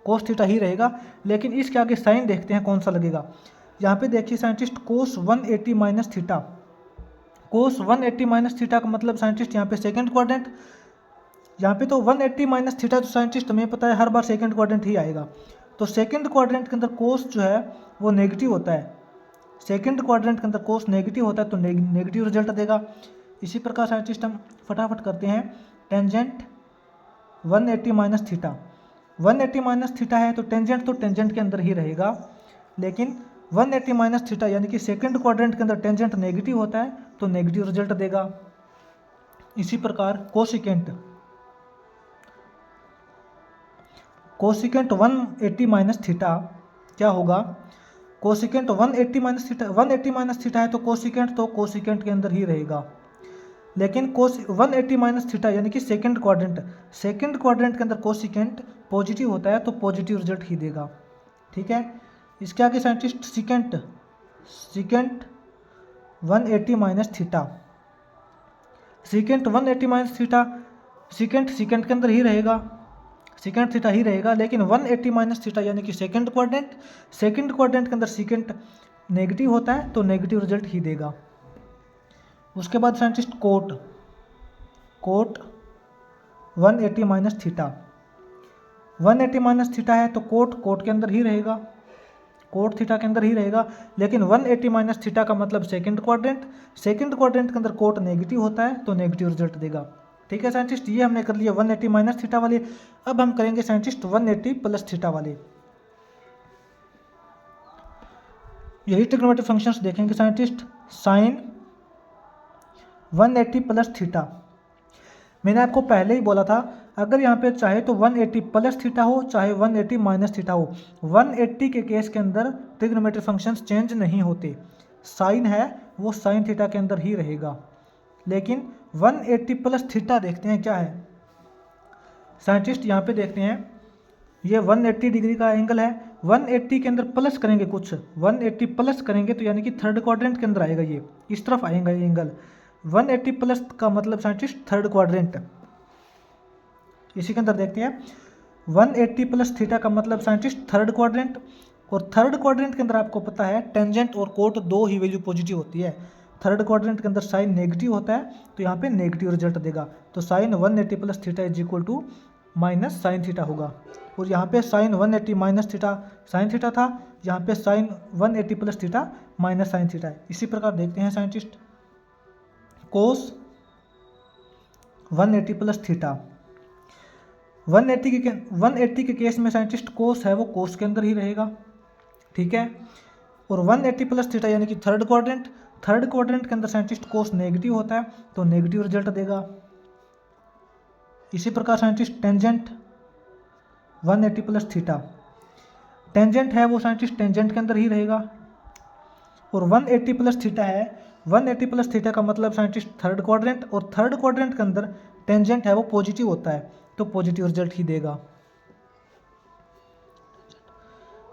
कोस थीटा ही रहेगा, लेकिन इसके आगे साइन देखते हैं कौन सा लगेगा। यहाँ पे देखिए साइंटिस्ट कोस 180 माइनस थीटा, कोस 180 माइनस थीटा का मतलब साइंटिस्ट यहाँ पे सेकंड क्वाड्रेंट, यहाँ पे तो 180 माइनस थीटा जो साइंटिस्ट हमें पता है हर बार सेकंड क्वाड्रेंट ही आएगा, तो सेकंड क्वाड्रेंट के अंदर कोस जो है वो नेगेटिव होता है, सेकंड क्वाड्रेंट के अंदर कोस नेगेटिव होता है तो नेगेटिव रिजल्ट देगा। इसी प्रकार साइंटिस्ट हम फटाफट करते हैं, tangent 180 minus theta, 180 minus theta है तो टेंजेंट के अंदर ही रहेगा, लेकिन 180 माइनस थीटा यानी कि सेकंड क्वाड्रेंट के अंदर टेंजेंट नेगेटिव होता है तो नेगेटिव रिजल्ट देगा। इसी प्रकार कोसिकेंट 180 माइनस थीटा क्या होगा, cosecant 180 minus theta, 180 minus theta है तो कोसिकेंट के अंदर ही रहेगा, लेकिन कोस 180 माइनस थीटा यानी कि सेकंड क्वाड्रेंट के अंदर कोसिकेंट पॉजिटिव होता है तो पॉजिटिव रिजल्ट ही देगा। ठीक है, इसके आगे scientist secant 180 minus theta, secant 180 minus theta, secant के अंदर ही रहेगा, सीकेंट थीटा ही रहेगा, लेकिन 180 माइनस थीटा यानी कि सेकंड क्वाड्रेंट के अंदर सीकेंट नेगेटिव होता है तो नेगेटिव रिजल्ट ही देगा। उसके बाद scientist cot 180 minus theta, 180 minus theta है तो कोट के अंदर ही रहेगा, कोट थीटा के अंदर ही रहेगा, लेकिन 180 माइनस थीटा का मतलब सेकंड क्वाड्रेंट के अंदर कोट नेगेटिव होता है तो नेगेटिव रिजल्ट देगा। ठीक है साइंटिस्ट, ये हमने कर लिया 180 माइनस थीटा वाले। अब हम करेंगे साइंटिस्ट 180 प्लस थीटा वाले, यही ट्रिग्नोमेट्री फंक्शंस देखेंगे साइंटिस्ट। साइन 180 प्लस थीटा, मैंने आपको पहले ही बोला था अगर यहाँ पे चाहे तो 180 प्लस थीटा हो चाहे 180 माइनस थीटा हो, 180 के केस के अंदर ट्रिग्नोमेट्री फंक्शंस चेंज नहीं होते, साइन है वो साइन थीटा के अंदर ही रहेगा, लेकिन 180 प्लस थीटा देखते हैं क्या है साइंटिस्ट। यहाँ पे देखते हैं ये 180 डिग्री का एंगल है, 180 के अंदर प्लस करेंगे कुछ, 180 प्लस करेंगे तो यानी कि थर्ड क्वाड्रेंट के अंदर आएगा, ये इस तरफ आएगा ये एंगल, 180 प्लस का मतलब साइंटिस्ट थर्ड क्वाड्रेंट। इसी के अंदर देखते हैं 180 प्लस थीटा का मतलब साइंटिस्ट थर्ड क्वाड्रेंट, और थर्ड क्वाड्रेंट के अंदर आपको पता है टेंजेंट और कोट दो ही वैल्यू पॉजिटिव होती है, थर्ड क्वाड्रेंट के अंदर साइन नेगेटिव होता है तो यहाँ पे नेगेटिव रिजल्ट देगा, तो sine 180 plus theta is equal to minus sine theta होगा, और यहाँ पे sine 180 minus theta sine theta था, यहाँ पे sine 180 plus theta minus sine theta है। इसी प्रकार देखते हैं साइंटिस्ट कोस 180 प्लस थीटा, 180 के केस में साइंटिस्ट कोस है वो कोस के अंदर ही रहेगा। ठीक है, और 180 प्लस थीटा यानी कि थर्ड क्वाड्रेंट के अंदर साइंटिस्ट कोस नेगेटिव होता है तो नेगेटिव रिजल्ट देगा। इसी प्रकार scientist tangent 180 plus theta, tangent है वो साइंटिस्ट टेंजेंट के अंदर ही रहेगा, और 180 प्लस थीटा है, 180 प्लस थीटा का मतलब साइंटिस्ट थर्ड क्वाड्रेंट, और थर्ड क्वाड्रेंट के अंदर टेंजेंट है वो पॉजिटिव होता है तो पॉजिटिव रिजल्ट ही देगा।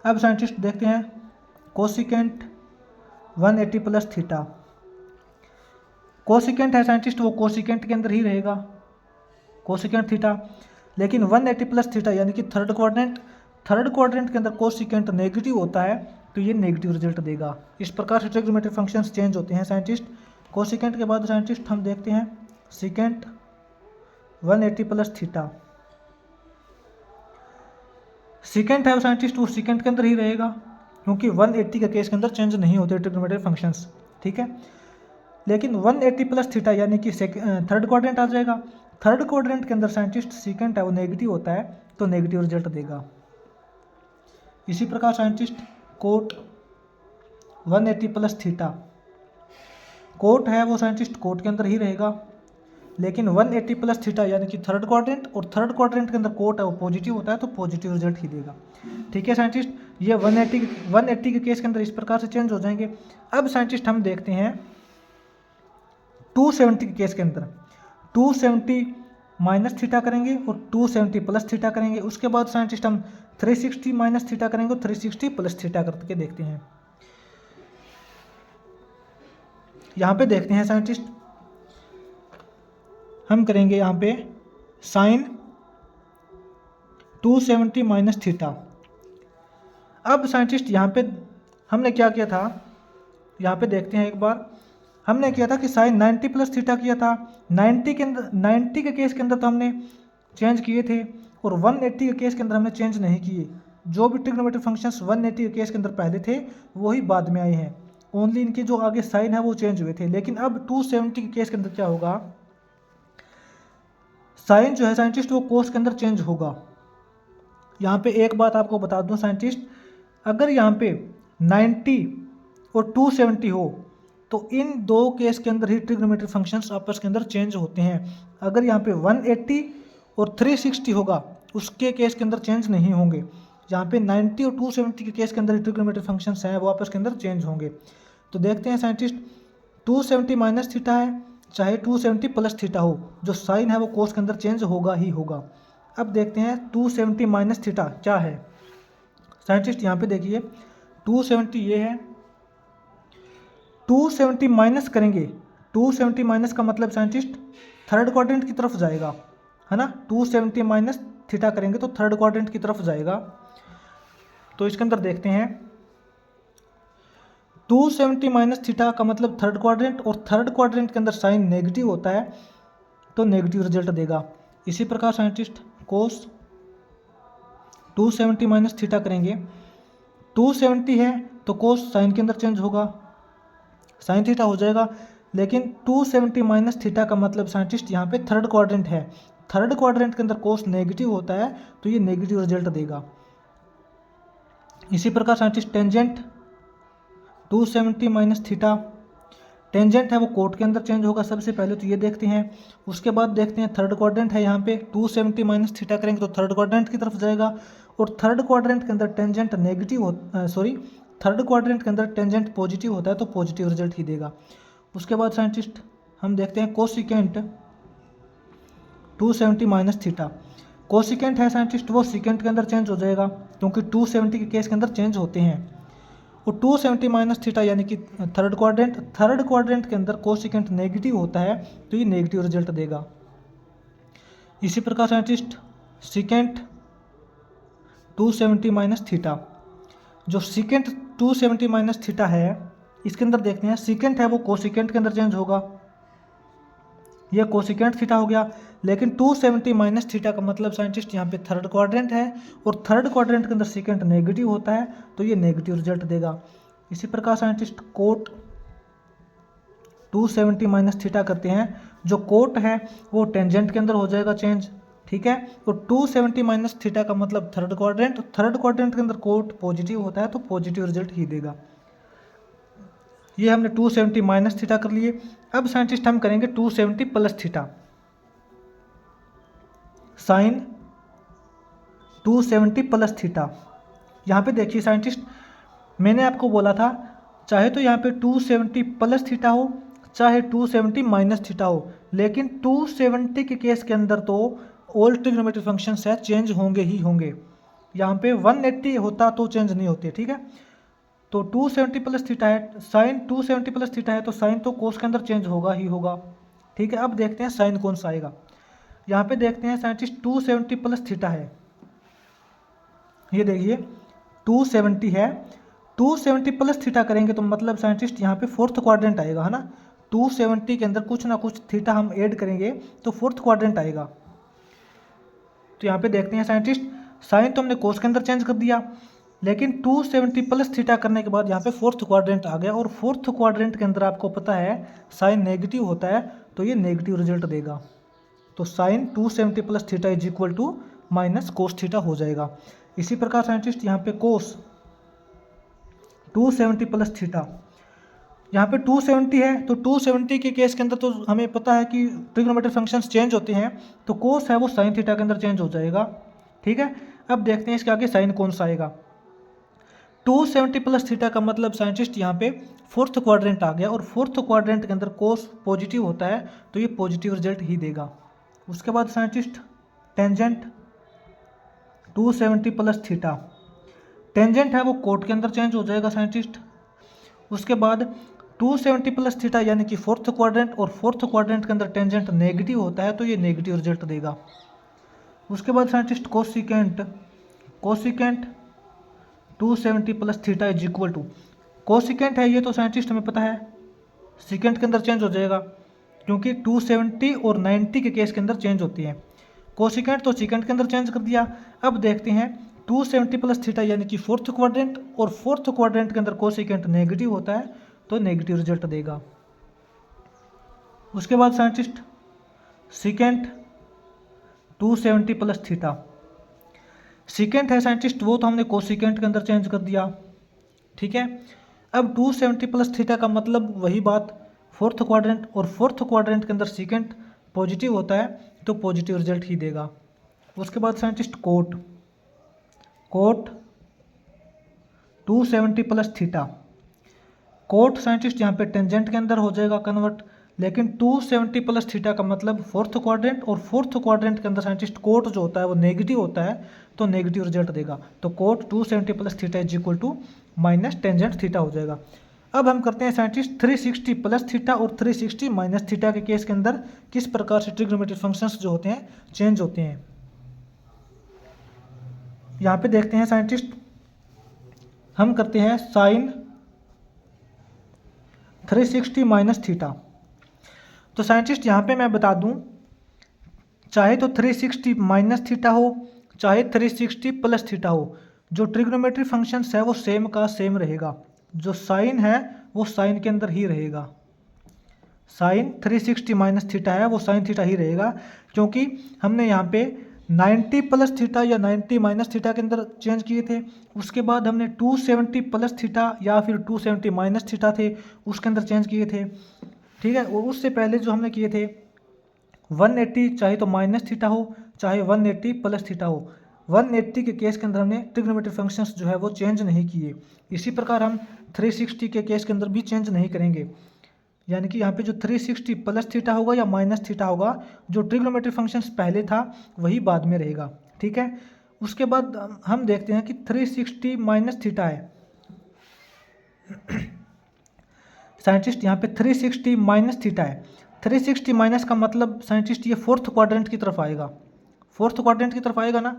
अब साइंटिस्ट देखते हैं कोसिकेंट 180 प्लस थीटा, कोसिकेंट है साइंटिस्ट वो कोसिकेंट के अंदर ही रहेगा, कोसिकेंट थीटा, लेकिन 180 प्लस थीटा यानी कि थर्ड क्वाड्रेंट के अंदर कोसिकेंट नेगेटिव होता है तो ये नेगेटिव रिजल्ट देगा। इस प्रकार से ट्रिग्नोमेट्री फंक्शंस चेंज होते हैं साइंटिस्ट, कोसिकेंट के बाद साइंटिस्ट हम देखते हैं सीकेंट 180 प्लस थीटा। सीकेंट है वो साइंटिस्ट, वो सीकेंट के अंदर ही रहेगा क्योंकि 180 के केस के अंदर चेंज नहीं होते ट्रिग्नोमेट्री फंक्शंस, ठीक है। लेकिन 180 प्लस थीटा यानी कि थर्ड क्वाड्रेंट आ जाएगा। थर्ड क्वाड्रेंट के अंदर साइंटिस्ट सीकेंट है वो नेगेटिव होता है तो नेगेटिव रिजल्ट देगा। इसी प्रकार scientist cot 180 plus theta, cot है वो साइंटिस्ट कोट के अंदर ही रहेगा, लेकिन 180 प्लस थीटा यानी कि थर्ड क्वाड्रेंट, और थर्ड क्वाड्रेंट के अंदर कोट है वो पॉजिटिव होता है तो पॉजिटिव रिजल्ट ही देगा, ठीक है साइंटिस्ट। ये 180 के केस के अंदर इस प्रकार से चेंज हो जाएंगे। अब साइंटिस्ट हम देखते हैं 270 के केस के अंदर 270 माइनस थीटा करेंगे और 270 प्लस थीटा करेंगे। उसके बाद साइंटिस्ट हम 360 माइनस थीटा करेंगे और 360 प्लस थीटा करके देखते हैं। यहाँ पे देखते हैं साइंटिस्ट हम करेंगे यहाँ पे साइन 270 माइनस थीटा। अब साइंटिस्ट यहाँ पे हमने क्या किया था, यहाँ पे देखते हैं एक बार, हमने किया था कि साइन 90 प्लस थीटा किया था। 90 के केस के अंदर तो हमने चेंज किए थे और 180 के केस के अंदर हमने चेंज नहीं किए। जो भी ट्रिग्नोमेट्रिक फंक्शंस 180 के केस के अंदर पहले थे वही बाद में आए हैं, ओनली इनके जो आगे साइन है वो चेंज हुए थे। लेकिन अब 270 के केस के अंदर क्या होगा, साइन जो है साइंटिस्ट वो कोस के अंदर चेंज होगा। यहाँ पे एक बात आपको बता दूं साइंटिस्ट, अगर यहाँ पे 90 और 270 हो तो इन दो केस के अंदर ही ट्रिग्नोमेट्रिक फंक्शंस आपस के अंदर चेंज होते हैं। अगर यहाँ पे 180 और 360 होगा उसके केस के अंदर चेंज नहीं होंगे। यहाँ पे 90 और 270 के केस के अंदर ट्रिग्नोमेट्रिक फंक्शंस हैं वो आपस के अंदर चेंज होंगे। तो देखते हैं साइंटिस्ट 270 माइनस थीटा है चाहे 270 प्लस थीटा हो, जो साइन है वो कोस के अंदर चेंज होगा ही होगा। अब देखते हैं 270 माइनस थीटा क्या है साइंटिस्ट। यहाँ पे देखिए 270 ये है, 270 माइनस करेंगे, 270 माइनस का मतलब साइंटिस्ट थर्ड क्वाड्रेंट की तरफ जाएगा, है ना। 270 माइनस थीटा करेंगे तो थर्ड क्वाड्रेंट की तरफ जाएगा। तो इसके अंदर देखते हैं 270 माइनस थीटा का मतलब थर्ड क्वाड्रेंट, और थर्ड क्वाड्रेंट के अंदर साइन नेगेटिव होता है तो नेगेटिव रिजल्ट देगा। इसी प्रकार साइंटिस्ट कोस 270 माइनस थीटा करेंगे, 270 है तो कोस साइन के अंदर चेंज होगा, साइन थीटा हो जाएगा। लेकिन 270 माइनस थीटा का मतलब साइंटिस्ट यहाँ पे थर्ड क्वाड्रेंट है, थर्ड क्वाड्रेंट के अंदर कोस नेगेटिव होता है तो ये नेगेटिव रिजल्ट देगा। इसी प्रकार scientist tangent 270 minus theta, tangent है वो कोट के अंदर चेंज होगा सबसे पहले, तो ये देखते हैं। उसके बाद देखते हैं थर्ड क्वाड्रेंट है, यहाँ पे 270 माइनस थीटा करेंगे तो थर्ड क्वाड्रेंट की तरफ जाएगा, और थर्ड क्वाड्रेंट के अंदर टेंजेंट नेगेटिव थर्ड क्वाड्रेंट के अंदर टेंजेंट पॉजिटिव होता है तो पॉजिटिव रिजल्ट ही देगा। उसके बाद साइंटिस्ट हम देखते हैं कोसिकेंट 270 माइनस थीटा। कोसिकेंट है साइंटिस्ट वो सिकेंट के अंदर चेंज हो जाएगा क्योंकि 270 के केस के अंदर चेंज होते हैं, और 270 माइनस थीटा यानी कि थर्ड क्वाड्रेंट के अंदर कोसिकेंट नेगेटिव होता है तो ये नेगेटिव रिजल्ट देगा। इसी प्रकार साइंटिस्ट सिकेंट 270 माइनस थीटा, जो सिकेंट 270 माइनस थीटा है इसके अंदर देखते हैं सिकेंट है वो कोसिकेंट के अंदर चेंज होगा, यह कोसिकेंट थीटा हो गया। लेकिन 270 माइनस थीटा का मतलब साइंटिस्ट यहाँ पे थर्ड क्वाड्रेंट है, और थर्ड क्वाड्रेंट के अंदर सिकेंट नेगेटिव होता है तो ये नेगेटिव रिजल्ट देगा। इसी प्रकार साइंटिस्ट कोट 270 माइनस थीटा करते हैं, जो कोट है वो टेंजेंट के अंदर हो जाएगा चेंज, ठीक है। और 270 माइनस थीटा का मतलब थर्ड क्वाड्रेंट के अंदर कोट पॉजिटिव होता है तो पॉजिटिव रिजल्ट ही देगा। ये हमने 270 माइनस थीटा कर लिए। अब साइंटिस्ट हम करेंगे 270 plus theta, sine 270 plus theta. यहाँ पे देखिए साइंटिस्ट मैंने आपको बोला था चाहे तो यहाँ पे 270 प्लस थीटा हो चाहे 270 माइनस थीटा हो, लेकिन 270 के केस के अंदर तो ऑल ट्रिग्नोमेट्रिक फंक्शंस है चेंज होंगे ही होंगे। यहाँ पे 180 होता तो चेंज नहीं होते, ठीक है। तो 270 प्लस थीटा है, साइन 270 प्लस थीटा है तो साइन तो कोस के अंदर चेंज होगा ही होगा, ठीक है। अब देखते हैं साइन कौन सा आएगा। यहाँ पे देखते हैं साइंटिस्ट 270 प्लस थीटा है, ये देखिए 270 है, 270 प्लस थीटा करेंगे तो मतलब साइंटिस्ट यहाँ पे फोर्थ क्वाड्रेंट आएगा, है ना। 270 के अंदर कुछ ना कुछ थीटा हम ऐड करेंगे तो फोर्थ क्वाड्रेंट आएगा। तो यहाँ पे देखते हैं साइंटिस्ट, साइन तो हमने कोस के अंदर चेंज कर दिया, लेकिन 270 प्लस थीटा करने के बाद यहाँ पे फोर्थ क्वाड्रेंट आ गया, और फोर्थ क्वाड्रेंट के अंदर आपको पता है साइन नेगेटिव होता है, तो ये नेगेटिव रिजल्ट देगा। तो sine 270 plus theta is equal to minus cos theta हो जाएगा। इसी प्रकार साइंटिस्ट यहाँ पे कोस 270 प्लस थीटा, यहाँ पे 270 है, तो 270 के केस के अंदर तो हमें पता है कि ट्रिग्नोमेट्रिक फंक्शंस चेंज होते हैं, तो कोस है वो साइन थीटा के अंदर चेंज हो जाएगा। ठीक है, अब देखते हैं इसके आगे साइन कौन सा आएगा। 270 प्लस थीटा का मतलब साइंटिस्ट यहाँ पे फोर्थ क्वाड्रेंट आ गया, और फोर्थ क्वाड्रेंट के अंदर कोस पॉजिटिव होता है, तो ये पॉजिटिव रिजल्ट ही देगा। उसके बाद scientist tangent 270 plus theta, tangent है वो कोट के अंदर चेंज हो जाएगा साइंटिस्ट। उसके बाद 270 प्लस थीटा यानी कि फोर्थ क्वाड्रेंट, और फोर्थ क्वाड्रेंट के अंदर टेंजेंट नेगेटिव होता है, तो ये नेगेटिव रिजल्ट देगा। उसके बाद scientist cosecant 270 plus theta is equal to, cosecant है ये तो साइंटिस्ट हमें पता है सिकेंट के अंदर चेंज हो जाएगा, क्योंकि 270 और 90 के केस के अंदर चेंज होती है। कोसिकेंट तो सिकेंट के अंदर चेंज कर दिया। अब देखते हैं 270 प्लस थीटा यानी कि फोर्थ क्वाड्रेंट, और फोर्थ क्वाड्रेंट के अंदर कोसिकेंट नेगेटिव होता है, तो नेगेटिव रिजल्ट देगा। उसके बाद scientist secant 270 plus theta, secant है साइंटिस्ट वो तो हमने कोसिकेंट के अंदर चेंज कर दिया। ठीक है, अब 270 प्लस थीटा का मतलब वही बात, फोर्थ क्वाड्रेंट, और फोर्थ क्वाड्रेंट के अंदर सिकेंट पॉजिटिव होता है, तो पॉजिटिव रिजल्ट ही देगा। उसके बाद scientist cot 270 plus theta, cot scientist यहाँ पे टेंजेंट के अंदर हो जाएगा कन्वर्ट, लेकिन 270 प्लस थीटा का मतलब फोर्थ क्वाड्रेंट, और फोर्थ क्वाड्रेंट के अंदर साइंटिस्ट कोट जो होता है वो नेगेटिव होता है, तो नेगेटिव रिजल्ट देगा। तो cot 270 plus theta is equal to minus tangent theta हो जाएगा। अब हम करते हैं साइंटिस्ट 360 प्लस थीटा और 360 माइनस थीटा के केस के अंदर किस प्रकार से ट्रिग्नोमेट्रिक फंक्शंस जो होते हैं चेंज होते हैं। यहाँ पे देखते हैं साइंटिस्ट, हम करते हैं साइन 360 माइनस थीटा। तो साइंटिस्ट यहाँ पे मैं बता दूँ, चाहे तो 360 माइनस थीटा हो, चाहे 360 प्लस थीटा हो, जो ट्रिग्नोमेट्री फंक्शंस है वो सेम का सेम रहेगा। जो साइन है वो साइन के अंदर ही रहेगा, साइन 360 माइनस थीटा है वो साइन थीटा ही रहेगा, क्योंकि हमने यहाँ पे 90 प्लस थीटा या 90 माइनस थीटा के अंदर चेंज किए थे। उसके बाद हमने 270 प्लस थीटा या फिर 270 माइनस थीटा थे उसके अंदर चेंज किए थे। ठीक है, और उससे पहले जो हमने किए थे 180, चाहे तो माइनस थीटा हो चाहे 180 प्लस थीटा हो, 180 के केस के अंदर हमने ट्रिग्नोमेट्रिक फंक्शंस जो है वो चेंज नहीं किए। इसी प्रकार हम 360 के केस के अंदर भी चेंज नहीं करेंगे, यानी कि यहाँ पे जो 360 प्लस थीटा होगा या माइनस थीटा होगा, जो ट्रिग्नोमेट्रिक फंक्शंस पहले था वही बाद में रहेगा। ठीक है, उसके बाद हम देखते हैं कि 360 माइनस थीटा है साइंटिस्ट, यहाँ पे 360 माइनस थीटा है। 360 माइनस का मतलब साइंटिस्ट ये फोर्थ क्वाड्रेंट की तरफ आएगा, फोर्थ क्वाड्रेंट की तरफ आएगा ना।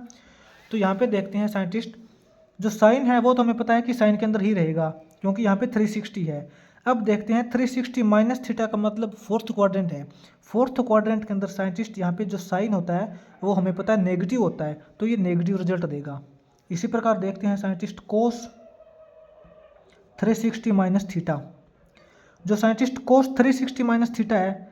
तो यहाँ पे देखते हैं साइंटिस्ट, जो साइन है वो तो हमें पता है कि साइन के अंदर ही रहेगा, क्योंकि यहाँ पे 360 है। अब देखते हैं 360 माइनस थीटा का मतलब फोर्थ क्वाड्रेंट है। फोर्थ क्वाड्रेंट के अंदर साइंटिस्ट यहाँ पे जो साइन होता है वो हमें पता है नेगेटिव होता है, तो ये नेगेटिव रिजल्ट देगा। इसी प्रकार देखते हैं साइंटिस्ट कोस 360 माइनस थीटा, जो साइंटिस्ट कोस 360 माइनस थीटा है,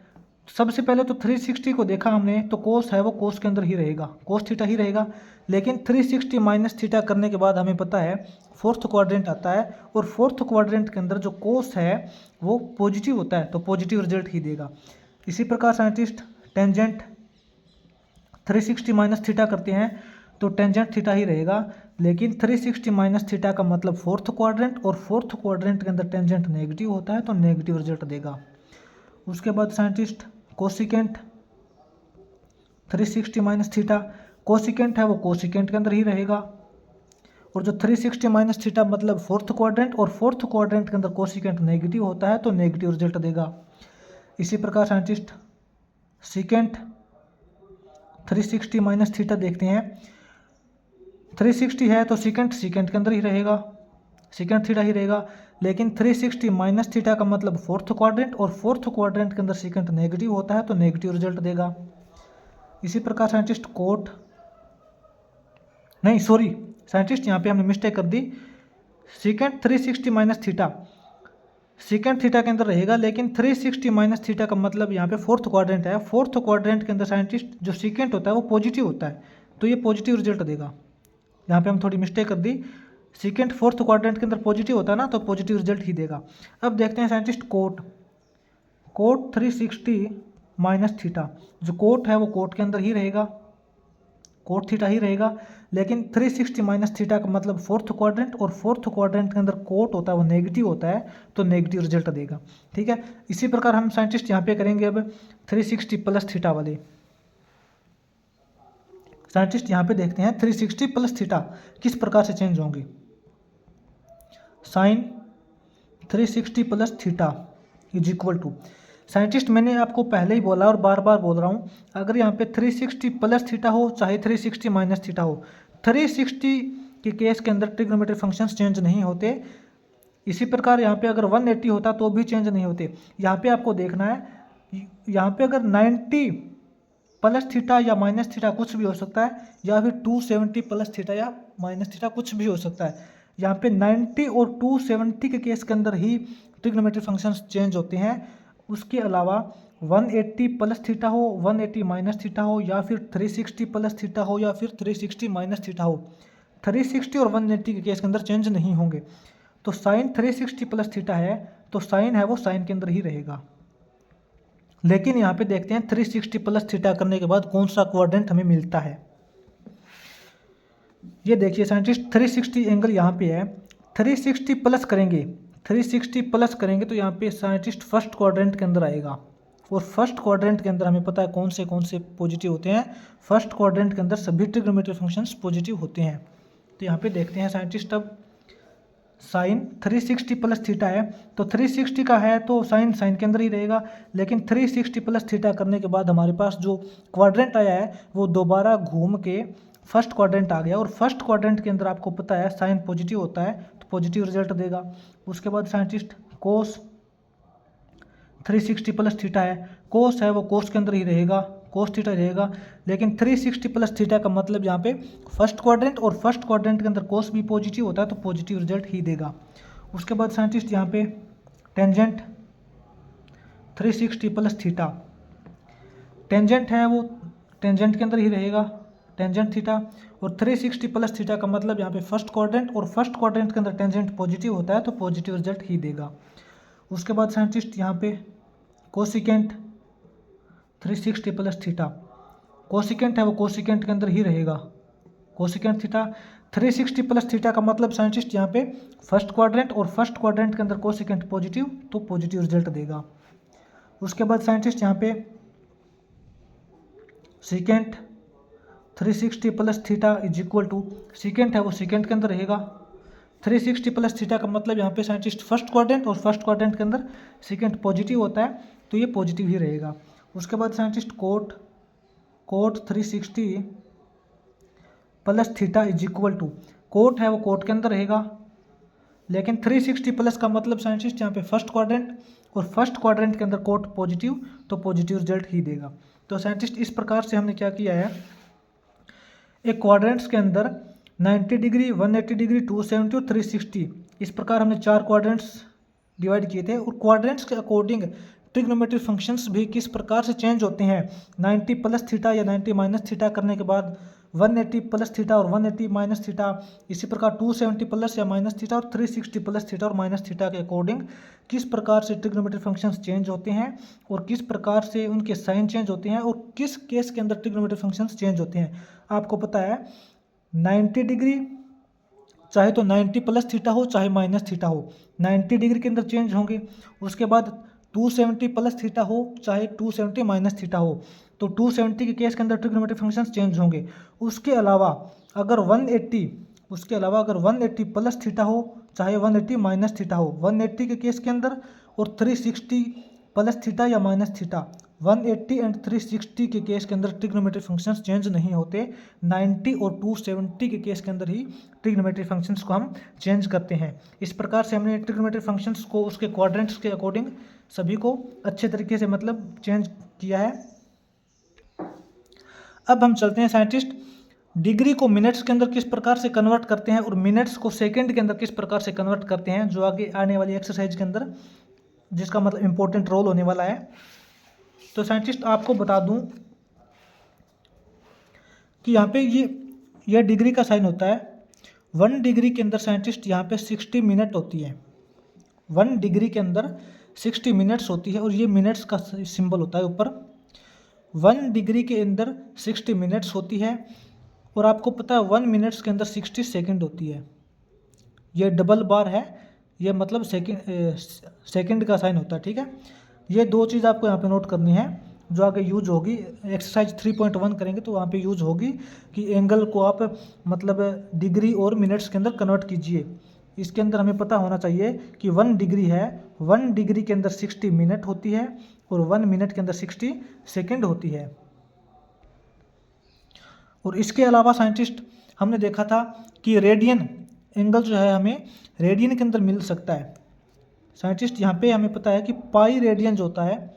सबसे पहले तो 360 को देखा हमने, तो कोस है वो कोस के अंदर ही रहेगा, कोस थीटा ही रहेगा। लेकिन 360 माइनस थीटा करने के बाद हमें पता है फोर्थ क्वाड्रेंट आता है, और फोर्थ क्वाड्रेंट के अंदर जो कोस है वो पॉजिटिव होता है, तो पॉजिटिव रिजल्ट ही देगा। इसी प्रकार साइंटिस्ट टेंजेंट 360 माइनस थीटा करते हैं, तो टेंजेंट थीटा ही रहेगा, लेकिन 360 माइनस थीटा का मतलब फोर्थ क्वाड्रेंट, और फोर्थ क्वाड्रेंट के अंदर टेंजेंट नेगेटिव होता है, तो नेगेटिव रिजल्ट देगा। उसके बाद scientist cosecant 360 minus theta, cosecant है वो कोसिकेंट के अंदर ही रहेगा, और जो 360 माइनस थीटा मतलब फोर्थ क्वाड्रेंट, और फोर्थ क्वाड्रेंट के अंदर कोसिकेंट नेगेटिव होता है, तो नेगेटिव रिजल्ट देगा। इसी प्रकार साइंटिस्ट सिकेंट 360 माइनस थीटा देखते हैं, 360 है तो सिकेंट के अंदर ही रहेगा, सीकेंट थीटा ही रहेगा। लेकिन 360 माइनस थीटा का मतलब फोर्थ क्वाड्रेंट, और फोर्थ क्वाड्रेंट के अंदर सीकेंट नेगेटिव होता है तो नेगेटिव रिजल्ट देगा। इसी प्रकार साइंटिस्ट साइंटिस्ट यहाँ पे हमने मिस्टेक कर दी। Secant 360 minus theta secant theta के अंदर रहेगा, लेकिन 360 माइनस थीटा का मतलब यहाँ पे फोर्थ क्वाड्रेंट है। फोर्थ क्वाड्रेंट के अंदर साइंटिस्ट जो सीकेंट होता है वो पॉजिटिव होता है, तो ये पॉजिटिव रिजल्ट देगा। यहाँ पे हम थोड़ी मिस्टेक कर दी, सीकेंट फोर्थ क्वाड्रेंट के अंदर पॉजिटिव होता है ना, तो पॉजिटिव रिजल्ट ही देगा। अब देखते हैं साइंटिस्ट कोट 360 माइनस थीटा। जो कोट है वो कोट के अंदर ही रहेगा, कोट थीटा ही रहेगा। लेकिन 360 माइनस थीटा का मतलब फोर्थ क्वाड्रेंट, और फोर्थ क्वाड्रेंट के अंदर कोट होता है वो नेगेटिव होता है, तो नेगेटिव रिजल्ट देगा। ठीक है, इसी प्रकार हम साइंटिस्ट यहाँ पे करेंगे अब 360 प्लस थीटा वाले। साइंटिस्ट यहाँ पे देखते हैं 360 प्लस थीटा किस प्रकार से चेंज होंगे। Sine 360 plus theta is equal to, scientist मैंने आपको पहले ही बोला और बार बार बोल रहा हूँ, अगर यहाँ पे 360 प्लस थीटा हो चाहे 360 माइनस थीटा हो, 360 के केस के अंदर ट्रिग्नोमेट्रिक फंक्शंस चेंज नहीं होते। इसी प्रकार यहाँ पे अगर 180 होता तो भी चेंज नहीं होते। यहाँ पे आपको देखना है, यहाँ पे अगर 90 प्लस थीटा या माइनस थीटा कुछ भी हो सकता है, या फिर 270 प्लस थीटा या माइनस थीटा कुछ भी हो सकता है। यहाँ पे 90 और 270 के केस के अंदर ही ट्रिग्नोमेट्रिक फंक्शंस चेंज होते हैं। उसके अलावा 180 प्लस थीटा हो, 180 माइनस थीटा हो, या फिर 360 प्लस थीटा हो, या फिर 360 माइनस थीटा हो, 360 और 180 के केस के अंदर चेंज नहीं होंगे। तो साइन 360 प्लस थीटा है तो साइन है वो साइन के अंदर ही रहेगा। लेकिन यहाँ पे देखते हैं 360 प्लस थीटा करने के बाद कौन सा क्वाड्रेंट हमें मिलता है। ये देखिए साइंटिस्ट 360 एंगल यहाँ पे है, 360 प्लस करेंगे, 360 प्लस करेंगे तो यहाँ पे साइंटिस्ट फर्स्ट क्वाड्रेंट के अंदर आएगा। और फर्स्ट क्वाड्रेंट के अंदर हमें पता है कौन से पॉजिटिव होते हैं। फर्स्ट क्वाड्रेंट के अंदर सभी ट्रिग्नोमेट्रिक फंक्शंस पॉजिटिव होते हैं। तो यहाँ पे देखते हैं साइंटिस्ट, अब साइन 360 प्लस थीटा है तो 360 का है तो साइन साइन के अंदर ही रहेगा। लेकिन 360 प्लस थीटा करने के बाद हमारे पास जो क्वाड्रेंट आया है वो दोबारा घूम के फर्स्ट क्वाड्रेंट आ गया, और फर्स्ट क्वाड्रेंट के अंदर आपको पता है साइन पॉजिटिव होता है तो पॉजिटिव रिजल्ट देगा। उसके बाद साइंटिस्ट कोस 360 प्लस थीटा है, कोस है वो कोस के अंदर ही रहेगा, कोस थीटा रहेगा। लेकिन 360 प्लस थीटा का मतलब यहाँ पे फर्स्ट क्वाड्रेंट, और फर्स्ट क्वाड्रेंट के अंदर कोस भी पॉजिटिव होता है तो पॉजिटिव रिजल्ट ही देगा। उसके बाद साइंटिस्ट यहाँ पे टेंजेंट 360 प्लस थीटा, टेंजेंट है वो टेंजेंट के अंदर ही रहेगा, टेंजेंट थीटा। और 360 प्लस थीटा का मतलब यहाँ पे फर्स्ट क्वाड्रेंट, और फर्स्ट क्वाड्रेंट के अंदर टेंजेंट पॉजिटिव होता है तो पॉजिटिव रिजल्ट ही देगा। उसके बाद साइंटिस्ट यहाँ पे कोसिकेंट 360 प्लस थीटा, कोसिकेंट है वो कोसिकेंट के अंदर ही रहेगा, कोसिकेंट थीटा। 360 प्लस थीटा का मतलब साइंटिस्ट यहाँ पे फर्स्ट क्वाड्रेंट, और फर्स्ट क्वाड्रेंट के अंदर कोसिकेंट पॉजिटिव तो पॉजिटिव रिजल्ट देगा। उसके बाद साइंटिस्ट यहाँ पे secant 360 plus theta is equal to, secant है वो सीकेंट के अंदर रहेगा, 360 प्लस थीटा का मतलब यहाँ पे साइंटिस्ट फर्स्ट क्वाड्रेंट, और फर्स्ट क्वाड्रेंट के अंदर सीकेंट पॉजिटिव होता है तो ये पॉजिटिव ही रहेगा। उसके बाद scientist cot 360 plus theta is equal to, cot है वो कोट के अंदर रहेगा, लेकिन 360 प्लस का मतलब साइंटिस्ट यहाँ पे फर्स्ट क्वाड्रेंट, और फर्स्ट क्वाड्रेंट के अंदर कोट पॉजिटिव तो पॉजिटिव रिजल्ट ही देगा। तो साइंटिस्ट इस प्रकार से हमने क्या किया है, एक क्वाड्रेंट्स के अंदर 90 डिग्री, 180 डिग्री, 270 और 360, इस प्रकार हमने 4 क्वाड्रेंट्स डिवाइड किए थे। और क्वाड्रेंट्स के अकॉर्डिंग ट्रिग्नोमेट्रिक फंक्शंस भी किस प्रकार से चेंज होते हैं। 90 प्लस थीटा या 90 माइनस थीटा करने के बाद 180 प्लस थीटा और 180 माइनस थीटा, इसी प्रकार 270 प्लस या माइनस थीटा और 360 प्लस थीटा और माइनस थीटा के अकॉर्डिंग किस प्रकार से ट्रिग्नोमेट्रिक फंक्शंस चेंज होते हैं, और किस प्रकार से उनके साइन चेंज होते हैं, और किस केस के अंदर ट्रिग्नोमेट्रिक फंक्शंस चेंज होते हैं। आपको पता है 90 डिग्री चाहे तो 90 प्लस थीटा हो चाहे माइनस थीटा हो, 90 डिग्री के अंदर चेंज होंगे। उसके बाद 270 प्लस थीटा हो चाहे 270 माइनस थीटा हो, तो 270 के केस के अंदर ट्रिग्नोमेट्रिक फंक्शंस चेंज होंगे। उसके अलावा अगर 180 प्लस थीटा हो चाहे 180 माइनस थीटा हो, 180 के केस के अंदर, और 360 प्लस थीटा या माइनस थीटा, 180 एंड 360 के केस के अंदर ट्रिग्नोमेट्री फंक्शंस चेंज नहीं होते, 90 और 270 के केस के अंदर ही ट्रिग्नोमेट्री फंक्शंस को हम चेंज करते हैं। इस प्रकार से हमने ट्रिग्नोमेट्री फंक्शंस को उसके क्वाड्रेंट्स के अकॉर्डिंग सभी को अच्छे तरीके से मतलब चेंज किया है। अब हम चलते हैं साइंटिस्ट डिग्री को मिनट्स के अंदर किस प्रकार से कन्वर्ट करते हैं और मिनट्स को सेकंड के अंदर किस प्रकार से कन्वर्ट करते हैं, जो आगे आने वाली एक्सरसाइज के अंदर जिसका मतलब इम्पोर्टेंट रोल होने वाला है। तो साइंटिस्ट आपको बता दूं कि यहाँ पे ये डिग्री का साइन होता है। 1 डिग्री के अंदर साइंटिस्ट यहाँ पे 60 मिनट होती है। 1 डिग्री के अंदर 60 मिनट्स होती है और ये मिनट्स का सिंबल होता है ऊपर। 1 डिग्री के अंदर 60 मिनट्स होती है और आपको पता है 1 मिनट्स के अंदर 60 सेकंड होती है। ये डबल बार है, ये मतलब सेकंड का साइन होता है, ठीक है। ये दो चीज़ आपको यहाँ पे नोट करनी है जो आगे यूज होगी। एक्सरसाइज 3.1 करेंगे तो वहाँ पे यूज होगी कि एंगल को आप मतलब डिग्री और मिनट्स के अंदर कन्वर्ट कीजिए। इसके अंदर हमें पता होना चाहिए कि 1 डिग्री है, 1 डिग्री के अंदर 60 मिनट होती है और 1 मिनट के अंदर 60 सेकंड होती है। और इसके अलावा साइंटिस्ट हमने देखा था कि रेडियन एंगल जो है हमें रेडियन के अंदर मिल सकता है। साइंटिस्ट यहाँ पे हमें पता है कि पाई रेडियन जो होता है,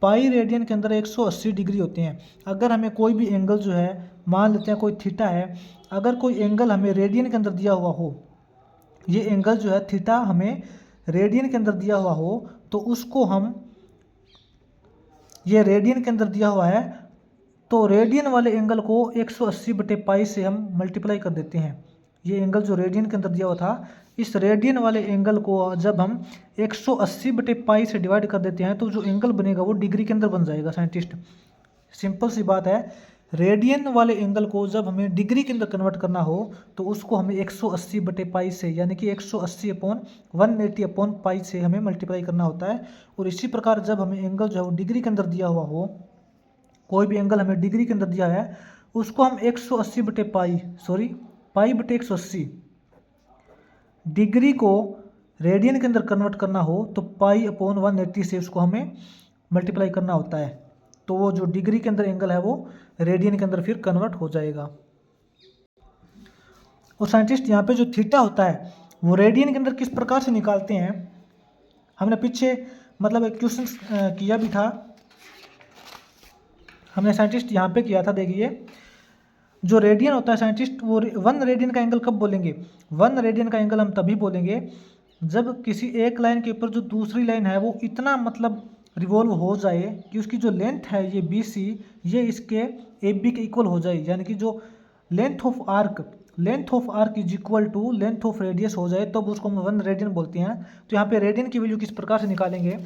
पाई रेडियन के अंदर 180 डिग्री होते हैं। अगर हमें कोई भी एंगल जो है, मान लेते हैं कोई थीटा है, अगर कोई एंगल हमें रेडियन के अंदर दिया हुआ हो, ये एंगल जो है थीटा हमें रेडियन के अंदर दिया हुआ हो, तो उसको हम, ये रेडियन के अंदर दिया हुआ है तो रेडियन वाले एंगल को 180/पाई से हम मल्टीप्लाई कर देते हैं। ये एंगल जो रेडियन के अंदर दिया हुआ था, इस रेडियन वाले एंगल को जब हम 180/पाई से डिवाइड कर देते हैं तो जो एंगल बनेगा वो डिग्री के अंदर बन जाएगा। साइंटिस्ट सिंपल सी बात है, रेडियन वाले एंगल को जब हमें डिग्री के अंदर कन्वर्ट करना हो तो उसको हमें 180/पाई से, यानी कि 180/180/पाई से हमें मल्टीप्लाई करना होता है। और इसी प्रकार जब हमें एंगल जो है वो डिग्री के अंदर दिया हुआ हो, कोई भी एंगल हमें डिग्री के अंदर दिया है, उसको हम 180/पाई/180 डिग्री को रेडियन के अंदर कन्वर्ट करना हो तो पाई/180 से उसको हमें मल्टीप्लाई करना होता है। तो वो जो डिग्री के अंदर एंगल है वो रेडियन के अंदर फिर कन्वर्ट हो जाएगा। और साइंटिस्ट यहाँ पे जो थीटा होता है वो रेडियन के अंदर किस प्रकार से निकालते हैं, हमने पीछे मतलब एक क्वेश्चन किया भी था, हमने साइंटिस्ट यहाँ पे किया था। देखिए जो रेडियन होता है साइंटिस्ट, वो 1 रेडियन का एंगल कब बोलेंगे, 1 रेडियन का एंगल हम तभी बोलेंगे जब किसी एक लाइन के ऊपर जो दूसरी लाइन है वो इतना मतलब रिवॉल्व हो जाए कि उसकी जो लेंथ है ये BC ये इसके AB के इक्वल हो जाए, यानी कि जो length of arc is equal to length of radius हो जाए, तब उसको हम 1 रेडियन बोलते हैं। तो यहाँ पे रेडियन की वैल्यू किस प्रकार से निकालेंगे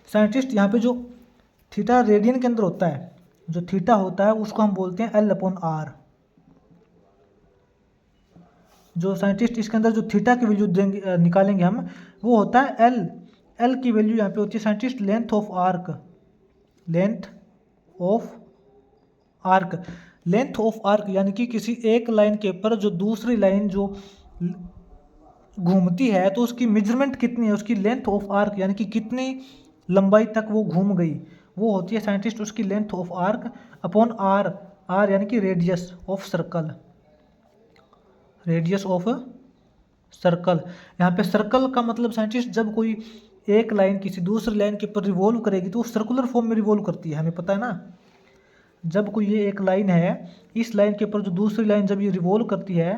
साइंटिस्ट, यहाँ पे जो थीटा रेडियन के अंदर होता है, जो थीटा होता है उसको हम बोलते हैं L/R। जो साइंटिस्ट इसके अंदर जो थीटा की वैल्यू देंगे निकालेंगे हम, वो होता है L की वैल्यू यहाँ पे होती है साइंटिस्ट लेंथ ऑफ आर्क, यानी कि किसी एक लाइन के ऊपर जो दूसरी लाइन जो घूमती है तो उसकी मेजरमेंट कितनी है, उसकी लेंथ ऑफ आर्क यानी कि कितनी लंबाई तक वो घूम गई, वो होती है साइंटिस्ट उसकी length of arc upon R यानी कि रेडियस ऑफ सर्कल। यहाँ पे सर्कल का मतलब साइंटिस्ट जब कोई एक लाइन किसी दूसरी लाइन के ऊपर रिवॉल्व करेगी तो वो सर्कुलर फॉर्म में रिवॉल्व करती है, हमें पता है ना। जब कोई ये एक लाइन है, इस लाइन के ऊपर जो दूसरी लाइन जब ये रिवॉल्व करती है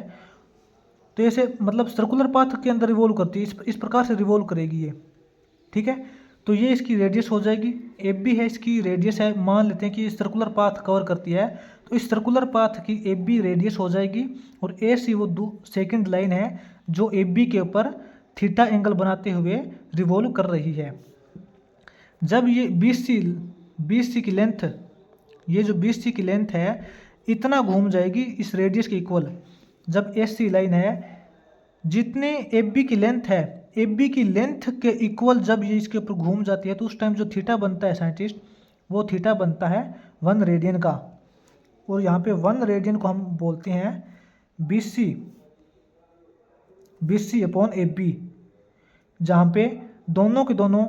तो ऐसे मतलब सर्कुलर पाथ के अंदर रिवॉल्व करती है, इस प्रकार से रिवॉल्व करेगी ये, ठीक है। तो ये इसकी रेडियस हो जाएगी, AB है इसकी रेडियस है, मान लेते हैं कि सर्कुलर पाथ कवर करती है तो इस सर्कुलर पाथ की AB रेडियस हो जाएगी और AC वो सेकंड लाइन है जो AB के ऊपर थीटा एंगल बनाते हुए रिवॉल्व कर रही है। जब ये BC की लेंथ, ये जो BC की लेंथ है इतना घूम जाएगी इस रेडियस के इक्वल, जब AC लाइन है जितने AB की लेंथ है, AB की लेंथ के इक्वल जब ये इसके ऊपर घूम जाती है तो उस टाइम जो थीटा बनता है साइंटिस्ट, वो थीटा बनता है 1 रेडियन का। और यहाँ पे 1 रेडियन को हम बोलते हैं BC/AB, जहाँ पे दोनों के दोनों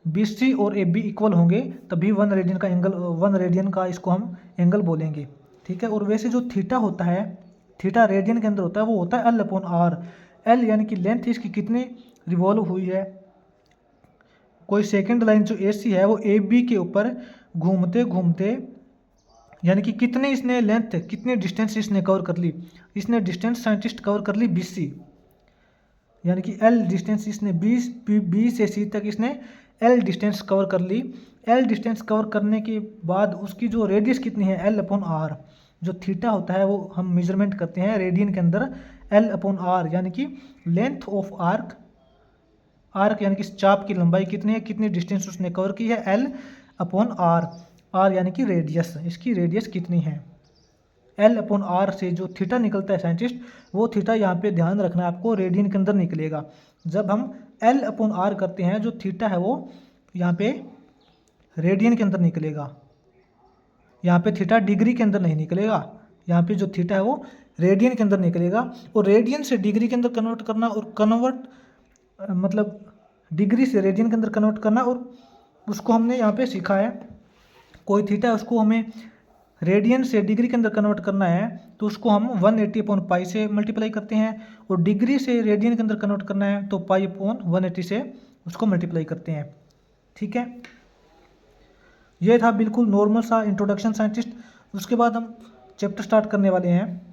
BC और AB इक्वल होंगे तभी 1 रेडियन का इसको हम एंगल बोलेंगे, ठीक है। और वैसे जो थीटा होता है, थीटा रेडियन के अंदर होता है, वो होता है L/R। L यानी कि लेंथ इसकी कितनी रिवॉल्व हुई है। कोई सेकंड लाइन जो AC है वो AB के ऊपर घूमते घूमते यानी कि कितने इसने लेंथ, कितनी डिस्टेंस इसने कवर कर ली। इसने डिस्टेंस साइंटिस्ट कवर कर ली BC, यानी कि L डिस्टेंस इसने B से C तक इसने L डिस्टेंस कवर कर ली। L डिस्टेंस कवर करने के बाद उसकी जो रेडियस कितनी है L/R। जो थीटा होता है वो हम मेजरमेंट करते हैं रेडियन के अंदर L/R, यानी कि लेंथ ऑफ आर्क यानी कि चाप की लंबाई कितनी है, कितनी डिस्टेंस उसने कवर की है L/R। R यानी कि रेडियस, इसकी रेडियस कितनी है। L/R से जो थीटा निकलता है साइंटिस्ट, वो थीटा यहाँ पे ध्यान रखना है आपको, रेडियन के अंदर निकलेगा। जब हम L/R करते हैं, जो थीटा है वो यहाँ पे रेडियन के अंदर निकलेगा। यहाँ पे थीटा डिग्री के अंदर नहीं निकलेगा, यहाँ पे जो थीटा है वो रेडियन के अंदर निकलेगा। और रेडियन से डिग्री के अंदर कन्वर्ट करना और मतलब डिग्री से रेडियन के अंदर कन्वर्ट करना, और उसको हमने यहाँ पे सीखा है। कोई थीटा है उसको हमें रेडियन से डिग्री के अंदर कन्वर्ट करना है तो उसको हम 180/π से मल्टीप्लाई करते हैं, और डिग्री से रेडियन के अंदर कन्वर्ट करना है तो π/180 से उसको मल्टीप्लाई करते हैं, ठीक है। ये था बिल्कुल नॉर्मल सा इंट्रोडक्शन साइंटिस्ट। उसके बाद हम चैप्टर स्टार्ट करने वाले हैं